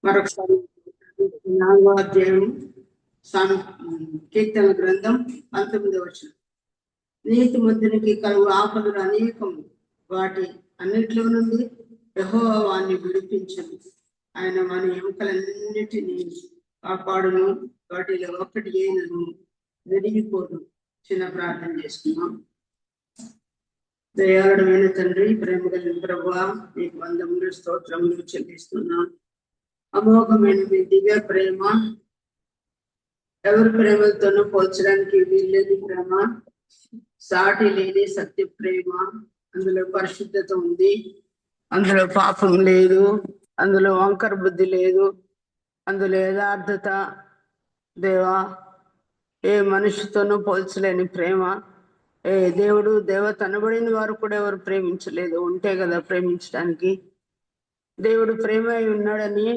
మరొకసారి 4వ అధ్యాయం కీర్తన గ్రంథం 19వ వచనం. నీతి మంతునికి కలుగు ఆపదలు అనేకము, వాటి అన్నిట్లో నుండి యెహోవా వాణ్ణి విడిపించను. ఆయన మన ఎముకలన్నిటినీ కాపాడును, వాటిలో ఒక్కటి అయినను విడిగిపోదు. చిన్న ప్రార్థన చేసుకున్నాం. దయాళుడమైన తండ్రి, ప్రేమ కలిగిన ప్రభువా, మీకు వందములు స్తోత్రములు చెల్లిస్తున్నాం. అమోఘమైన మీ దివ్య ప్రేమ, ఎవరి ప్రేమలతోనూ పోల్చడానికి వీల్లేని ప్రేమ, సాటి లేని సత్య ప్రేమ. అందులో పరిశుద్ధత ఉంది, అందులో పాపం లేదు, అందులో వంకర బుద్ధి లేదు, అందులో యథార్థత. దేవా, ఏ మనిషితోనూ పోల్చలేని ప్రేమ. ఏ దేవుడు దేవత అనబడిన వారు కూడా ఎవరు ప్రేమించలేదు, ఉంటే కదా ప్రేమించడానికి. దేవుడు ప్రేమ అయి ఉన్నాడని,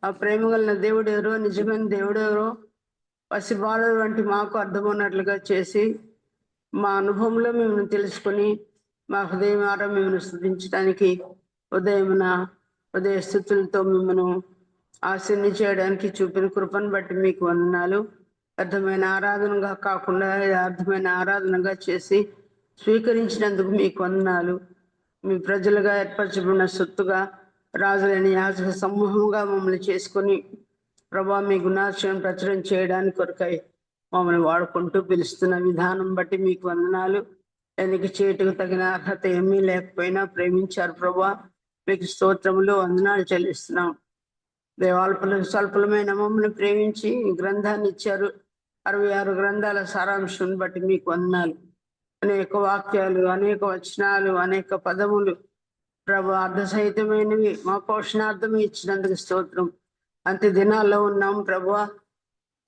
ఆ ప్రేమ గల దేవుడు ఎవరో, నిజమైన దేవుడు ఎవరో పసిబాలుడు వంటి మాకు అర్థమవునట్లుగా చేసి, మా అనుభవంలో మిమ్మల్ని తెలుసుకొని మా హృదయమారా మిమ్మల్ని స్తుతించడానికి, ఉదయ స్థుతులతో మిమ్మల్ని ఆశీర్వదించడానికి చూపిన కృపను బట్టి మీకు వందనాలు. అర్థమైన ఆరాధనగా కాకుండా అర్థమైన ఆరాధనగా చేసి స్వీకరించినందుకు మీకు వందనాలు. మీ ప్రజలుగా ఏర్పరచబడిన సొత్తుగా, రాజులని యాజక సమూహంగా మమ్మల్ని చేసుకొని ప్రభా మీ గుణాశయం ప్రచురం చేయడానికి కొరకై మమ్మల్ని వాడుకుంటూ పిలుస్తున్న విధానం బట్టి మీకు వందనాలు. ఎన్నిక చేయటకు తగిన అర్హత ఏమీ లేకపోయినా ప్రేమించారు ప్రభా, మీకు స్తోత్రములు వందనాలు చెల్లిస్తున్నాం. స్వల్పమైన మమ్మల్ని ప్రేమించి గ్రంథాన్ని ఇచ్చారు. 66 గ్రంథాల సారాంశం బట్టి మీకు వందనాలు. అనేక వాక్యాలు, అనేక వచనాలు, అనేక పదములు ప్రభు అర్ధసహితమైనవి మా పోషణార్థమే ఇచ్చినందుకు స్తోత్రం. అంత్య దినాల్లో ఉన్నాం ప్రభువా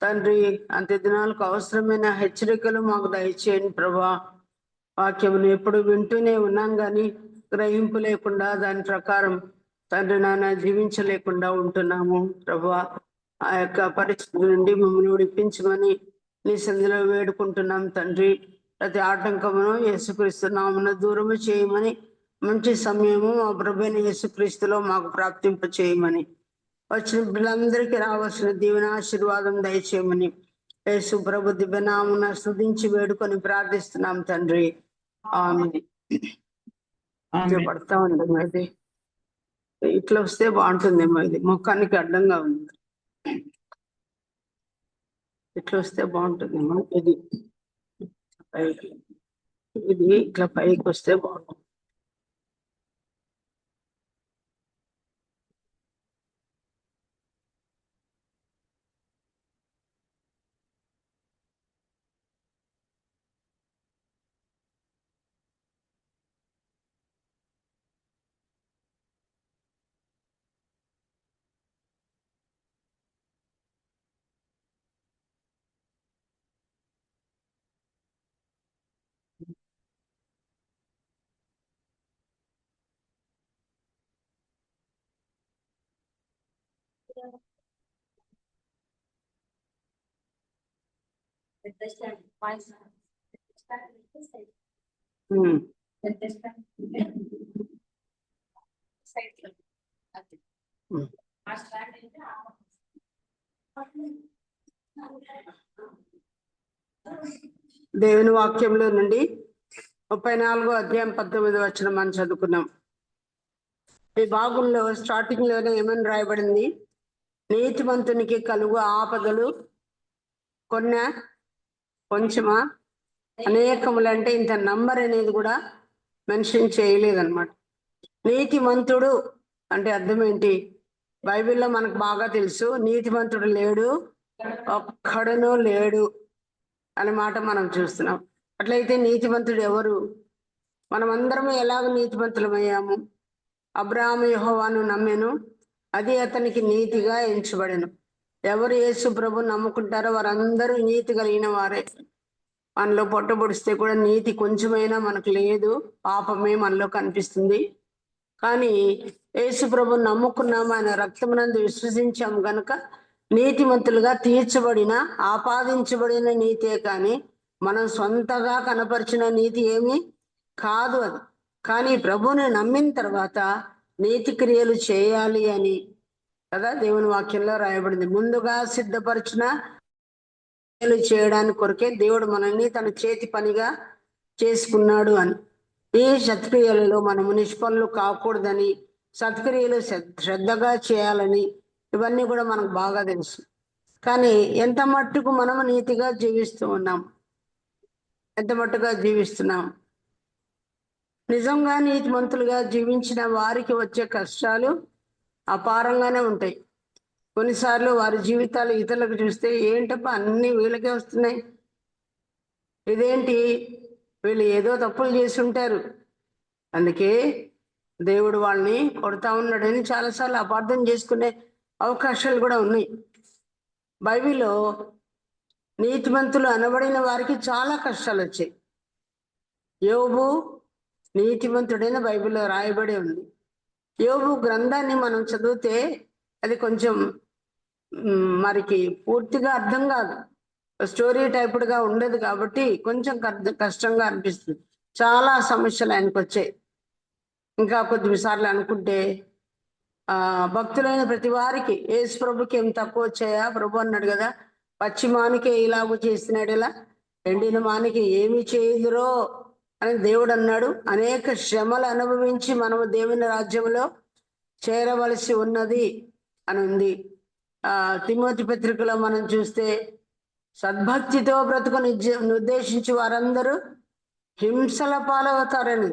తండ్రి. అంత్య దినాలకు అవసరమైన హెచ్చరికలు మాకు దయచేయండి ప్రభా. వాక్యమును ఎప్పుడు వింటూనే ఉన్నాం కానీ గ్రహింపు లేకుండా దాని ప్రకారం తండ్రి నాన్న జీవించలేకుండా ఉంటున్నాము ప్రభువా. ఆ యొక్క పరిస్థితి నుండి మమ్మల్ని విడిపించమని నీ సంధిలో వేడుకుంటున్నాం తండ్రి. ప్రతి ఆటంకమును యేసుక్రీస్తు నామమున దూరము చేయమని, మంచి సమయము మా ప్రభువైన యేసుక్రీస్తులో మాకు ప్రాప్తింప చేయమని, వచ్చిన పిల్లలందరికీ రావాల్సిన దీవెన ఆశీర్వాదం దయచేయమని యేసు ప్రభు దివ్యనామమున స్తుతించి వేడుకొని ప్రార్థిస్తున్నాం తండ్రి. ఆమెన్. పడతా ఉందమ్మా, ఇది ఇట్లా వస్తే బాగుంటుందేమో. ఇది ముఖానికి అడ్డంగా ఉంది, ఇట్లా వస్తే బాగుంటుందేమో. ఇది పైకి, ఇది ఇట్లా పైకి వస్తే బాగుంటుంది. దేవుని వాక్యంలో నుండి 34వ అధ్యాయం 19వ వచనం మనం చదువుకున్నాం. ఈ భాగంలో స్టార్టింగ్ లోనే ఏమని రాయబడింది? నీతిమంతునికి కలుగు ఆపదలు కొంచెమా అనేకములంటే ఇంత నంబర్ అనేది కూడా మెన్షన్ చేయలేదన్నమాట. నీతిమంతుడు అంటే అర్థం ఏంటి? బైబిల్లో మనకు బాగా తెలుసు, నీతిమంతుడు లేడు, ఒక్కడునూ లేడు అనే మాట మనం చూస్తున్నాం. అట్లయితే నీతిమంతుడు ఎవరు? మనమందరం ఎలాగ నీతిమంతులమయ్యాము? అబ్రహాము యెహోవాను నమ్మెను, అది అతనికి నీతిగా ఎంచబడెను. ఎవరు యేసు ప్రభు నమ్ముకుంటారో వారందరూ నీతి కలిగిన వారే. మనలో పొట్టబొడిస్తే కూడా నీతి కొంచెమైనా మనకు లేదు, పాపమే మనలో కనిపిస్తుంది. కానీ యేసు ప్రభు నమ్ముకున్నాము, ఆయన రక్తమునందు విశ్వసించాము గనుక నీతిమంతులుగా తీర్చబడిన, ఆపాదించబడిన నీతే కానీ మనం సొంతగా కనపరిచిన నీతి ఏమీ కాదు అది. కానీ ప్రభువుని నమ్మిన తర్వాత నీతి క్రియలు చేయాలి అని కదా. దేవుని వాక్యంలో రాయబడింది, ముందుగా సిద్ధపరిచిన చేయడానికి కొరకే దేవుడు మనల్ని తన చేతి పనిగా చేసుకున్నాడు అని. ఈ సత్క్రియలలో మనము నిష్పన్నులు కాకూడదని, సత్క్రియలు శ్రద్ధగా చేయాలని, ఇవన్నీ కూడా మనకు బాగా తెలుసు. కానీ ఎంత మట్టుకు మనము నీతిగా జీవిస్తూ ఉన్నాం, ఎంత మట్టుగా జీవిస్తున్నాం? నిజంగా నీతిమంతులుగా జీవించిన వారికి వచ్చే కష్టాలు అపారంగానే ఉంటాయి. కొన్నిసార్లు వారి జీవితాలు ఇతరులకు చూస్తే ఏంటప్ప అన్ని వీళ్ళకే వస్తున్నాయి, ఇదేంటి, వీళ్ళు ఏదో తప్పులు చేసి ఉంటారు, అందుకే దేవుడు వాళ్ళని కొడతా ఉన్నాడని చాలాసార్లు అపార్థం చేసుకునే అవకాశాలు కూడా ఉన్నాయి. బైబిల్లో నీతిమంతులు అనబడిన వారికి చాలా కష్టాలు వచ్చాయి. యోబు నీతిమంతుడైన బైబిల్లో రాయబడి ఉంది. యోబు గ్రంథాన్ని మనం చదివితే అది కొంచెం మరికి పూర్తిగా అర్థం కాదు, స్టోరీ టైప్డ్గా ఉండదు కాబట్టి కొంచెం కష్టంగా అనిపిస్తుంది. చాలా సమస్యలు ఆయనకు వచ్చాయి. ఇంకా కొద్దిసార్లు అనుకుంటే భక్తులైన ప్రతి వారికి యేసు ప్రభుకి ఏం తక్కువ వచ్చాయా? ప్రభు అన్నాడు కదా, పశ్చిమానికే ఇలాగూ చేస్తున్నాడు, ఇలా ఎండిన మానికి ఏమి చేయుదురో అని దేవుడు అన్నాడు. అనేక శ్రమలు అనుభవించి మనము దేవుని రాజ్యంలో చేరవలసి ఉన్నది అని ఉంది. తిమోతి పత్రికలో మనం చూస్తే సద్భక్తితో బ్రతుకుని ఉద్దేశించి వారందరూ హింసల పాలవుతారని.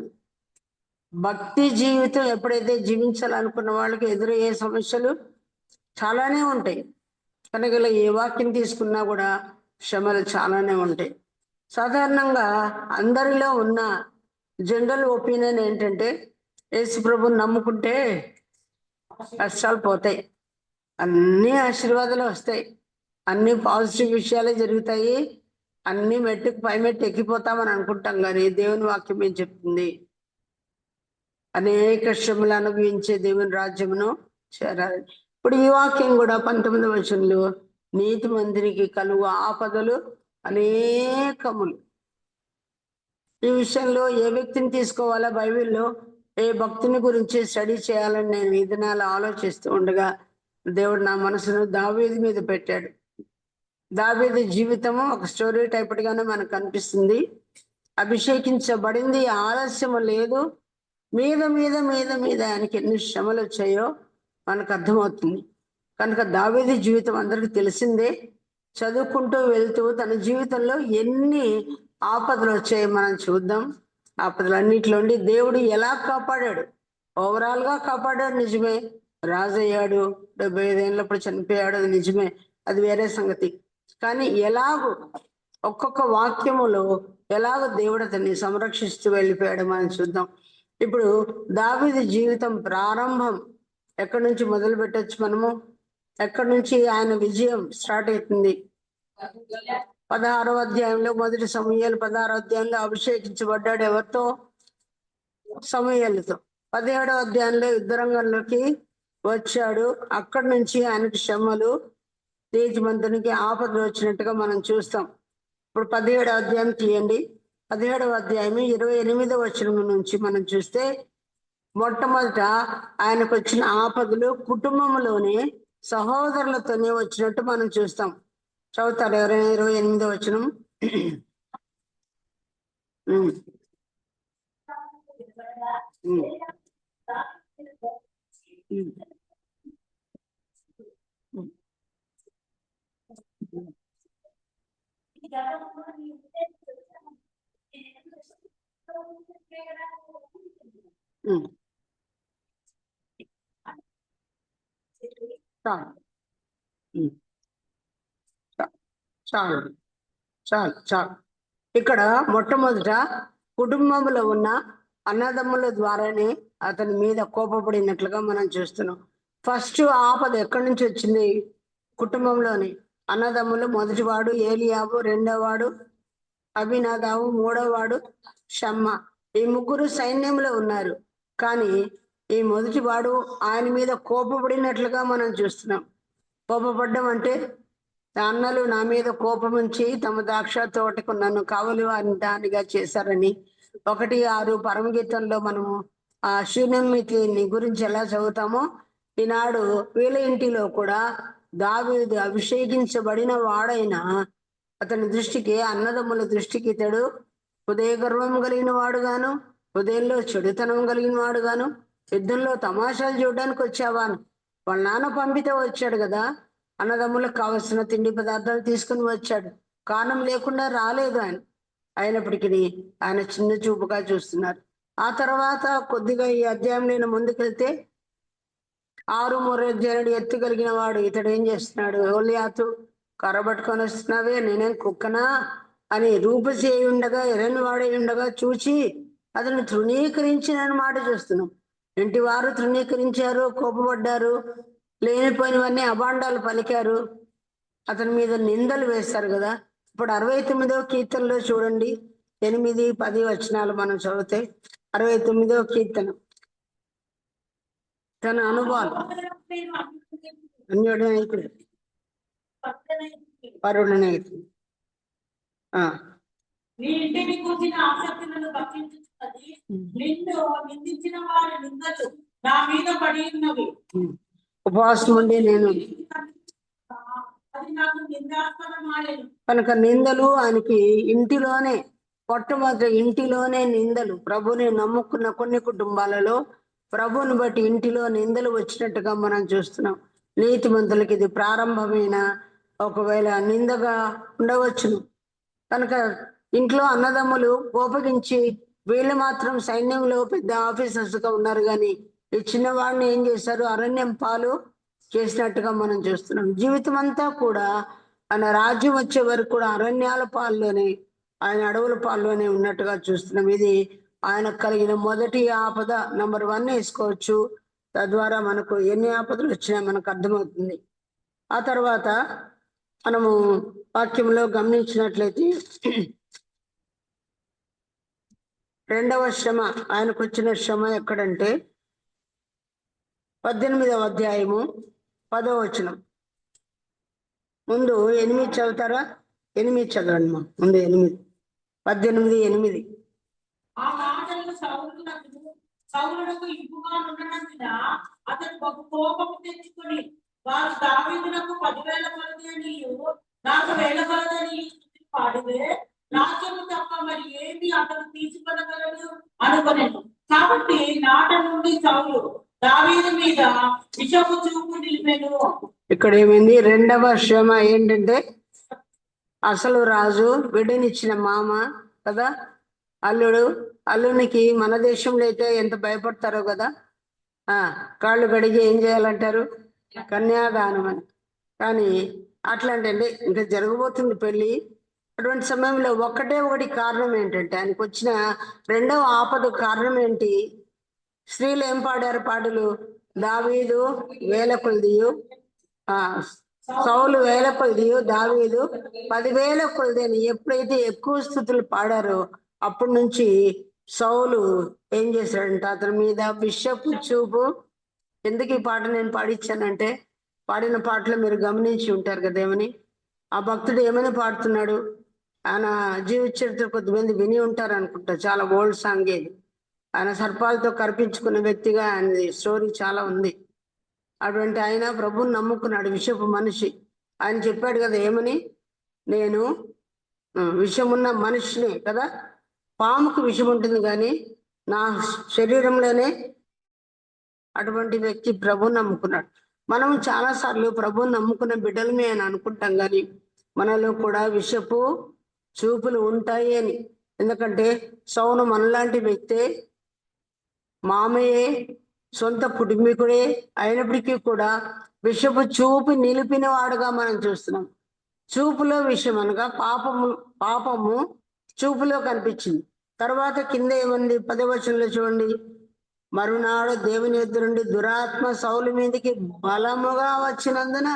భక్తి జీవితం ఎప్పుడైతే జీవించాలనుకున్న వాళ్ళకి ఎదురయ్యే సమస్యలు చాలానే ఉంటాయి. కనుక ఇలా ఏ వాక్యం తీసుకున్నా కూడా శ్రమలు చాలానే ఉంటాయి. సాధారణంగా అందరిలో ఉన్న జనరల్ ఒపీనియన్ ఏంటంటే, యేసు ప్రభుని నమ్ముకుంటే కష్టాలు పోతాయి, అన్ని ఆశీర్వాదాలు వస్తాయి, అన్ని పాజిటివ్ విషయాలే జరుగుతాయి, అన్ని మెట్టుకు పై మెట్టు ఎక్కిపోతామని అనుకుంటాం. కానీ దేవుని వాక్యం ఏం చెప్తుంది? అనేక శ్రమలు అనుభవించే దేవుని రాజ్యమును చేరాలి. ఇప్పుడు ఈ వాక్యం కూడా 19వ వచనంలో నీతి మందిరికి కలుగు ఆపదలు అనేకములు. ఈ విషయంలో ఏ వ్యక్తిని తీసుకోవాలా, బైబిల్లో ఏ భక్తుని గురించి స్టడీ చేయాలని నేను ఈ దినాలు ఆలోచిస్తూ ఉండగా దేవుడు నా మనసును దావీదు మీద పెట్టాడు. దావీదు జీవితము ఒక స్టోరీ టైప్డ్గానే మనకు కనిపిస్తుంది. అభిషేకించబడింది, ఆలస్యము లేదు, మీద మీద మీద మీద ఆయనకి ఎన్ని శ్రమలు వచ్చాయో మనకు అర్థమవుతుంది. కనుక దావీదు జీవితం అందరికీ తెలిసిందే. చదువుకుంటూ వెళ్తూ తన జీవితంలో ఎన్ని ఆపదలు వచ్చాయో మనం చూద్దాం. ఆపదలన్నిటిలోండి దేవుడు ఎలా కాపాడాడు, ఓవరాల్గా కాపాడాడు నిజమే. రాజు అయ్యాడు, 75 ఏళ్ళప్పుడు చనిపోయాడు, అది నిజమే, అది వేరే సంగతి. కానీ ఎలాగో ఒక్కొక్క వాక్యములో ఎలాగో దేవుడు అతన్ని సంరక్షిస్తూ వెళ్ళిపోయాడు మనం చూద్దాం. ఇప్పుడు దావీదు జీవితం ప్రారంభం ఎక్కడి నుంచి మొదలు పెట్టచ్చు మనము? ఎక్కడి నుంచి ఆయన విజయం స్టార్ట్ అవుతుంది? 16వ అధ్యాయంలో, మొదటి సమూయేలు 16వ అధ్యాయంలో అభిషేకించబడ్డాడు. ఎవరితో? సమూయేలుతో. 17వ అధ్యాయంలో యుద్ధరంగంలోకి వచ్చాడు. అక్కడి నుంచి ఆయనకు శ్రమలు, నీతిమంతునికి ఆపదలు వచ్చినట్టుగా మనం చూస్తాం. ఇప్పుడు 17వ అధ్యాయం తీయండి. 17వ అధ్యాయం 28వ వచనం నుంచి మనం చూస్తే, మొట్టమొదట ఆయనకు వచ్చిన ఆపదలు కుటుంబంలోనే సహోదరులతోనే వచ్చినట్టు మనం చూస్తాం. చదువుతారు ఎవరైనా 28వ వచనం? చాలు చాలు చాలు. ఇక్కడ మొట్టమొదట కుటుంబంలో ఉన్న అన్నదమ్ముల ద్వారానే అతని మీద కోపపడినట్లుగా మనం చూస్తున్నాం. ఫస్ట్ ఆపద ఎక్కడి నుంచి వచ్చింది? కుటుంబంలోని అన్నదమ్ములు. మొదటివాడు ఏలియాబు, రెండోవాడు అభినాదాబు, మూడోవాడు షమ్మా. ఈ ముగ్గురు సైన్యంలో ఉన్నారు. కానీ ఈ మొదటివాడు ఆయన మీద కోపపడినట్లుగా మనం చూస్తున్నాం. కోపపడ్డం అంటే, అన్నలు నా మీద కోపముంచి తమ ద్రాక్ష తోటకు నన్ను కావలి వారిని దానిగా చేశారని 1:6 పరమగీతంలో మనము ఆ శూన్యమితిని గురించి ఎలా చదువుతామో, ఈనాడు వీళ్ళ ఇంటిలో కూడా దావీదు అభిషేకించబడిన వాడైన అతని దృష్టికి, అన్నదమ్ముల దృష్టికి ఇతడు హృదయ గర్వం కలిగిన వాడుగాను, హృదయంలో చెడుతనం కలిగిన వాడుగాను, యుద్ధంలో తమాషాలు చూడడానికి వచ్చావాను. వాళ్ళ నాన్న పంపితే వచ్చాడు కదా, అన్నదమ్ములకు కావలసిన తిండి పదార్థాలు తీసుకుని వచ్చాడు. కారణం లేకుండా రాలేదు ఆయన. అయినప్పటికీ ఆయన చిన్న చూపుగా చూస్తున్నారు. ఆ తర్వాత కొద్దిగా ఈ అధ్యాయం నేను ముందుకెళ్తే 6 మూరజనుడు ఎత్తు కలిగిన వాడు ఇతడు ఏం చేస్తున్నాడు? గొల్లియాతు కర్ర పట్టుకొని వస్తున్నావే, నేనేం కుక్కనా అని రూపసి అయి ఉండగా, ఎర్రని వాడై ఉండగా చూచి అతను తృణీకరించిన మాట చూస్తున్నాం. ఇంటి వారు తృణీకరించారు, కోపపడ్డారు, లేనిపోయినవన్నీ అభాండాలు పలికారు, అతని మీద నిందలు వేస్తారు కదా. ఇప్పుడు 69వ కీర్తనలో చూడండి, 8, 10 వచనాలు మనం చదివితే, 69వ కీర్తన. తన అనుభవాలు అన్యుడు నాయకుడు, పరుడు నాయకుడు. నీ ఇంటిని కూర్చిన ఆసక్తి నన్ను భక్షించుచున్నది. నిన్ను నిందించిన వారి నిందలు నా మీద పడి ఉన్నవి. ఉపవాసం ఉండి నేను అది నాకు నిందాస్పదమాయెను. కనుక నిందలు ఆయనకి ఇంటిలోనే, మొట్టమొదటి ఇంటిలోనే నిందలు. ప్రభుని నమ్ముకున్న కొన్ని కుటుంబాలలో ప్రభుని బట్టి ఇంటిలో నిందలు వచ్చినట్టుగా మనం చూస్తున్నాం. నీతిమంతులకి ఇది ప్రారంభమైన ఒకవేళ నిందగా ఉండవచ్చును. కనుక ఇంట్లో అన్నదమ్ములు కోపగించి వీళ్ళు మాత్రం సైన్యంలో పెద్ద ఆఫీసర్స్ గా ఉన్నారు, కానీ ఈ చిన్నవాడిని ఏం చేశారు? అరణ్యం పాలు చేసినట్టుగా మనం చూస్తున్నాం. జీవితం అంతా కూడా ఆయన రాజ్యం వచ్చే వరకు కూడా అరణ్యాల పాల్లోనే, ఆయన అడవుల పాల్లోనే ఉన్నట్టుగా చూస్తున్నాం. ఇది ఆయనకు కలిగిన మొదటి ఆపద, నంబర్ 1 వేసుకోవచ్చు. తద్వారా మనకు ఎన్ని ఆపదలు వచ్చినా మనకు అర్థమవుతుంది. ఆ తర్వాత మనము వాక్యంలో గమనించినట్లయితే రెండవ శ్రమ, ఆయనకు వచ్చిన శ్రమ ఎక్కడంటే 18వ అధ్యాయము 10వ వచనం. ముందు 8 చదువుతారా? 8 చదవండి మా ముందు. 18:8. ఆ మాటలు సౌలునకు ఇంపుగా ఉండనందున అతను ఒక కోపము తెచ్చుకొని, వారు దావీదునకు 10,000 కొలదనియు నాకు 1,000 కొలదనియు పాడితే, రాజ్యము తప్ప మరి ఏమి అతను తీసుకొనగలడు అనుకొనెను. కాబట్టి నాట నుండి సౌలు దావీదు మీద విషపు చూపు నిలిపెను. ఇక్కడ ఏమైంది? రెండవ శ్రమ ఏంటంటే, అసలు రాజు బిడ్డనిచ్చిన మామ కదా, అల్లునికి మన దేశంలో అయితే ఎంత భయపడతారో కదా. కాళ్ళు గడిగి ఏం చేయాలంటారు? కన్యాదానం అని. కానీ అట్లాంటి ఇంకా జరగబోతుంది పెళ్లి. అటువంటి సమయంలో ఒకటి కారణం ఏంటంటే, ఆయనకు వచ్చిన రెండవ ఆపద కారణం ఏంటి? స్త్రీలు ఏం పాడారు పాటలు? దావీదు 1000 కొలదియు, సౌలు 1000 కొలదియు, దావీదు 10,000 కొలది అని ఎప్పుడైతే ఎక్కువ స్థుతులు పాడారో అప్పటి నుంచి సౌలు ఏం చేశాడంట? అతని మీద విషపు చూపు. ఎందుకు ఈ పాట నేను పాడించానంటే, పాడిన పాటలు మీరు గమనించి ఉంటారు కదా. ఏమని ఆ భక్తుడు ఏమని పాడుతున్నాడు? ఆయన జీవిత చరిత్ర కొద్దిమంది విని ఉంటారు అనుకుంటా, చాలా ఓల్డ్ సాంగ్ ఇది. ఆయన సర్పాలతో కనిపించుకున్న వ్యక్తిగా ఆయన స్టోరీ చాలా ఉంది. అటువంటి ఆయన ప్రభువుని నమ్ముకున్నాడు, విషపు మనిషి. ఆయన చెప్పాడు కదా ఏమని? నేను విషమున్న మనిషిని కదా. పాముకు విషం ఉంటుంది కానీ నా శరీరంలోనే. అటువంటి వ్యక్తి ప్రభువుని నమ్ముకున్నాడు. మనం చాలాసార్లు ప్రభువుని నమ్ముకున్న బిడ్డలమే అని అనుకుంటాం, కానీ మనలో కూడా విషపు చూపులు ఉంటాయి అని. ఎందుకంటే సౌలు మనలాంటి వ్యక్తే, మామయ్యే, సొంత కుటుంబీకుడే అయినప్పటికీ కూడా విషపు చూపు నిలిపిన వాడుగా మనం చూస్తున్నాం. చూపులో విషయం అనగా పాపము చూపులో కనిపించింది. తర్వాత కింద ఏమంది? 10వ వచనంలో చూడండి. మరునాడు దేవుని ఎదురు నుండి దురాత్మ సౌలు మీదకి బలముగా వచ్చినందున,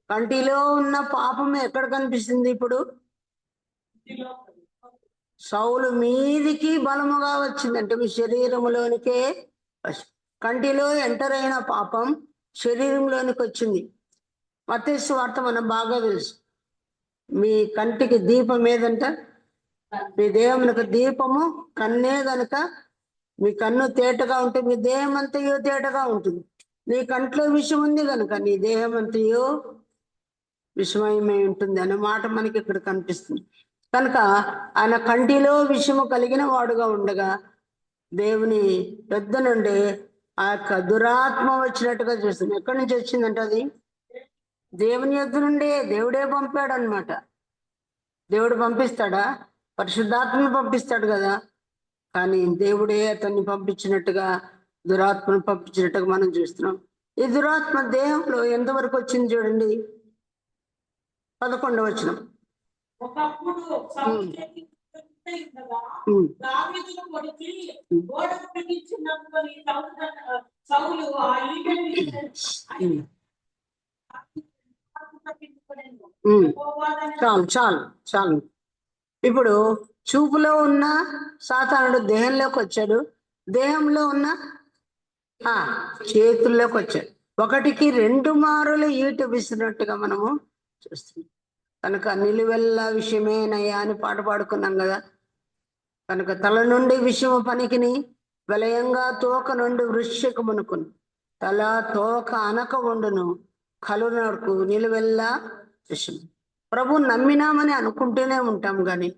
కంటిలో ఉన్న పాపం ఎక్కడ కనిపిస్తుంది? ఇప్పుడు సౌలు మీదికి బలముగా వచ్చిందంటే మీ శరీరంలోనికే. కంటిలో ఎంటర్ అయిన పాపం శరీరంలోనికి వచ్చింది. మత్తయి సువార్త మనం బాగా తెలుసు. మీ కంటికి దీపం ఏదంట? మీ దేహమునకు దీపము కన్నే గనుక మీ కన్ను తేటగా ఉంటే మీ దేహం అంతయో తేటగా ఉంటుంది. నీ కంట్లో విషం ఉంది కనుక నీ దేహం అంతయో విషమయమై ఉంటుంది అనే మాట మనకి ఇక్కడ కనిపిస్తుంది. కనుక ఆయన కంటిలో విషము కలిగిన వాడుగా ఉండగా దేవుని పెద్ద నుండి ఆ యొక్క దురాత్మ వచ్చినట్టుగా చూస్తుంది. ఎక్కడి నుంచి వచ్చిందంటే అది దేవుని యొద్ద నుండే, దేవుడే పంపాడు అనమాట. దేవుడు పంపిస్తాడా? పరిశుద్ధాత్మను పంపిస్తాడు కదా. కానీ దేవుడే అతన్ని పంపించినట్టుగా, దురాత్మను పంపించినట్టుగా మనం చూస్తున్నాం. ఈ దురాత్మ దేహంలో ఎంతవరకు వచ్చింది చూడండి, 11వ వచనం. ఒకప్పుడు సౌలు చేతికి ఉండగా దావీదును కొడిచి గోడకు బిగించినప్పుడు సౌలు ఆ ఈటెను చాలు చాలు చాలు. ఇప్పుడు చూపులో ఉన్న సాతానుడు దేహంలోకి వచ్చాడు, దేహంలో ఉన్న చేతుల్లోకి వచ్చాడు. ఒకటికి 2 మారులు ఈట విసిరినట్టుగా మనము చూస్తున్నాం. కనుక నిలువెల్ల విషయమేనయ్యా అని పాట పాడుకున్నాం కదా. కనుక తల నుండి విషము పనికిని విలయంగా తోక నుండి వృశ్చికమునుకును తల తోక అనక ఉండును కలునకు నిలువెల్ల విషయం. ప్రభు నమ్మినామని అనుకుంటూనే ఉంటాం, కానీ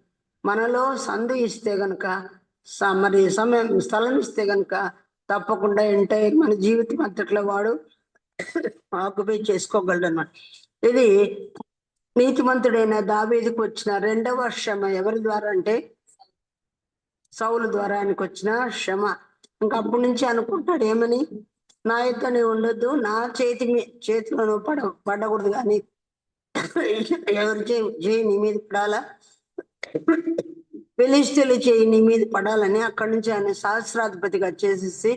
మనలో సందు ఇస్తే గనక, మరి సమయం స్థలం ఇస్తే గనక తప్పకుండా ఎంటైర్ మన జీవితం అంతట్లో వాడు ఆక్యుపై చేసుకోగలడు అన్నమాట. ఇది నీతిమంతుడైన దావీదుకు వచ్చిన 2వ శ్రమ. ఎవరి ద్వారా అంటే సౌలు ద్వారా ఆయనకు వచ్చిన శ్రమ. ఇంకా అప్పటి నుంచి అనుకుంటాడు ఏమని, నా యొక్క నీవు ఉండొద్దు, నా చేతిలో పడకూడదు, కానీ ఎవరి చేయి నీ మీద పడాలా, ఫిలిష్తీయుల చేయి నీ మీద పడాలని అక్కడి నుంచి ఆయన సహస్రాధిపతిగా చేసేసి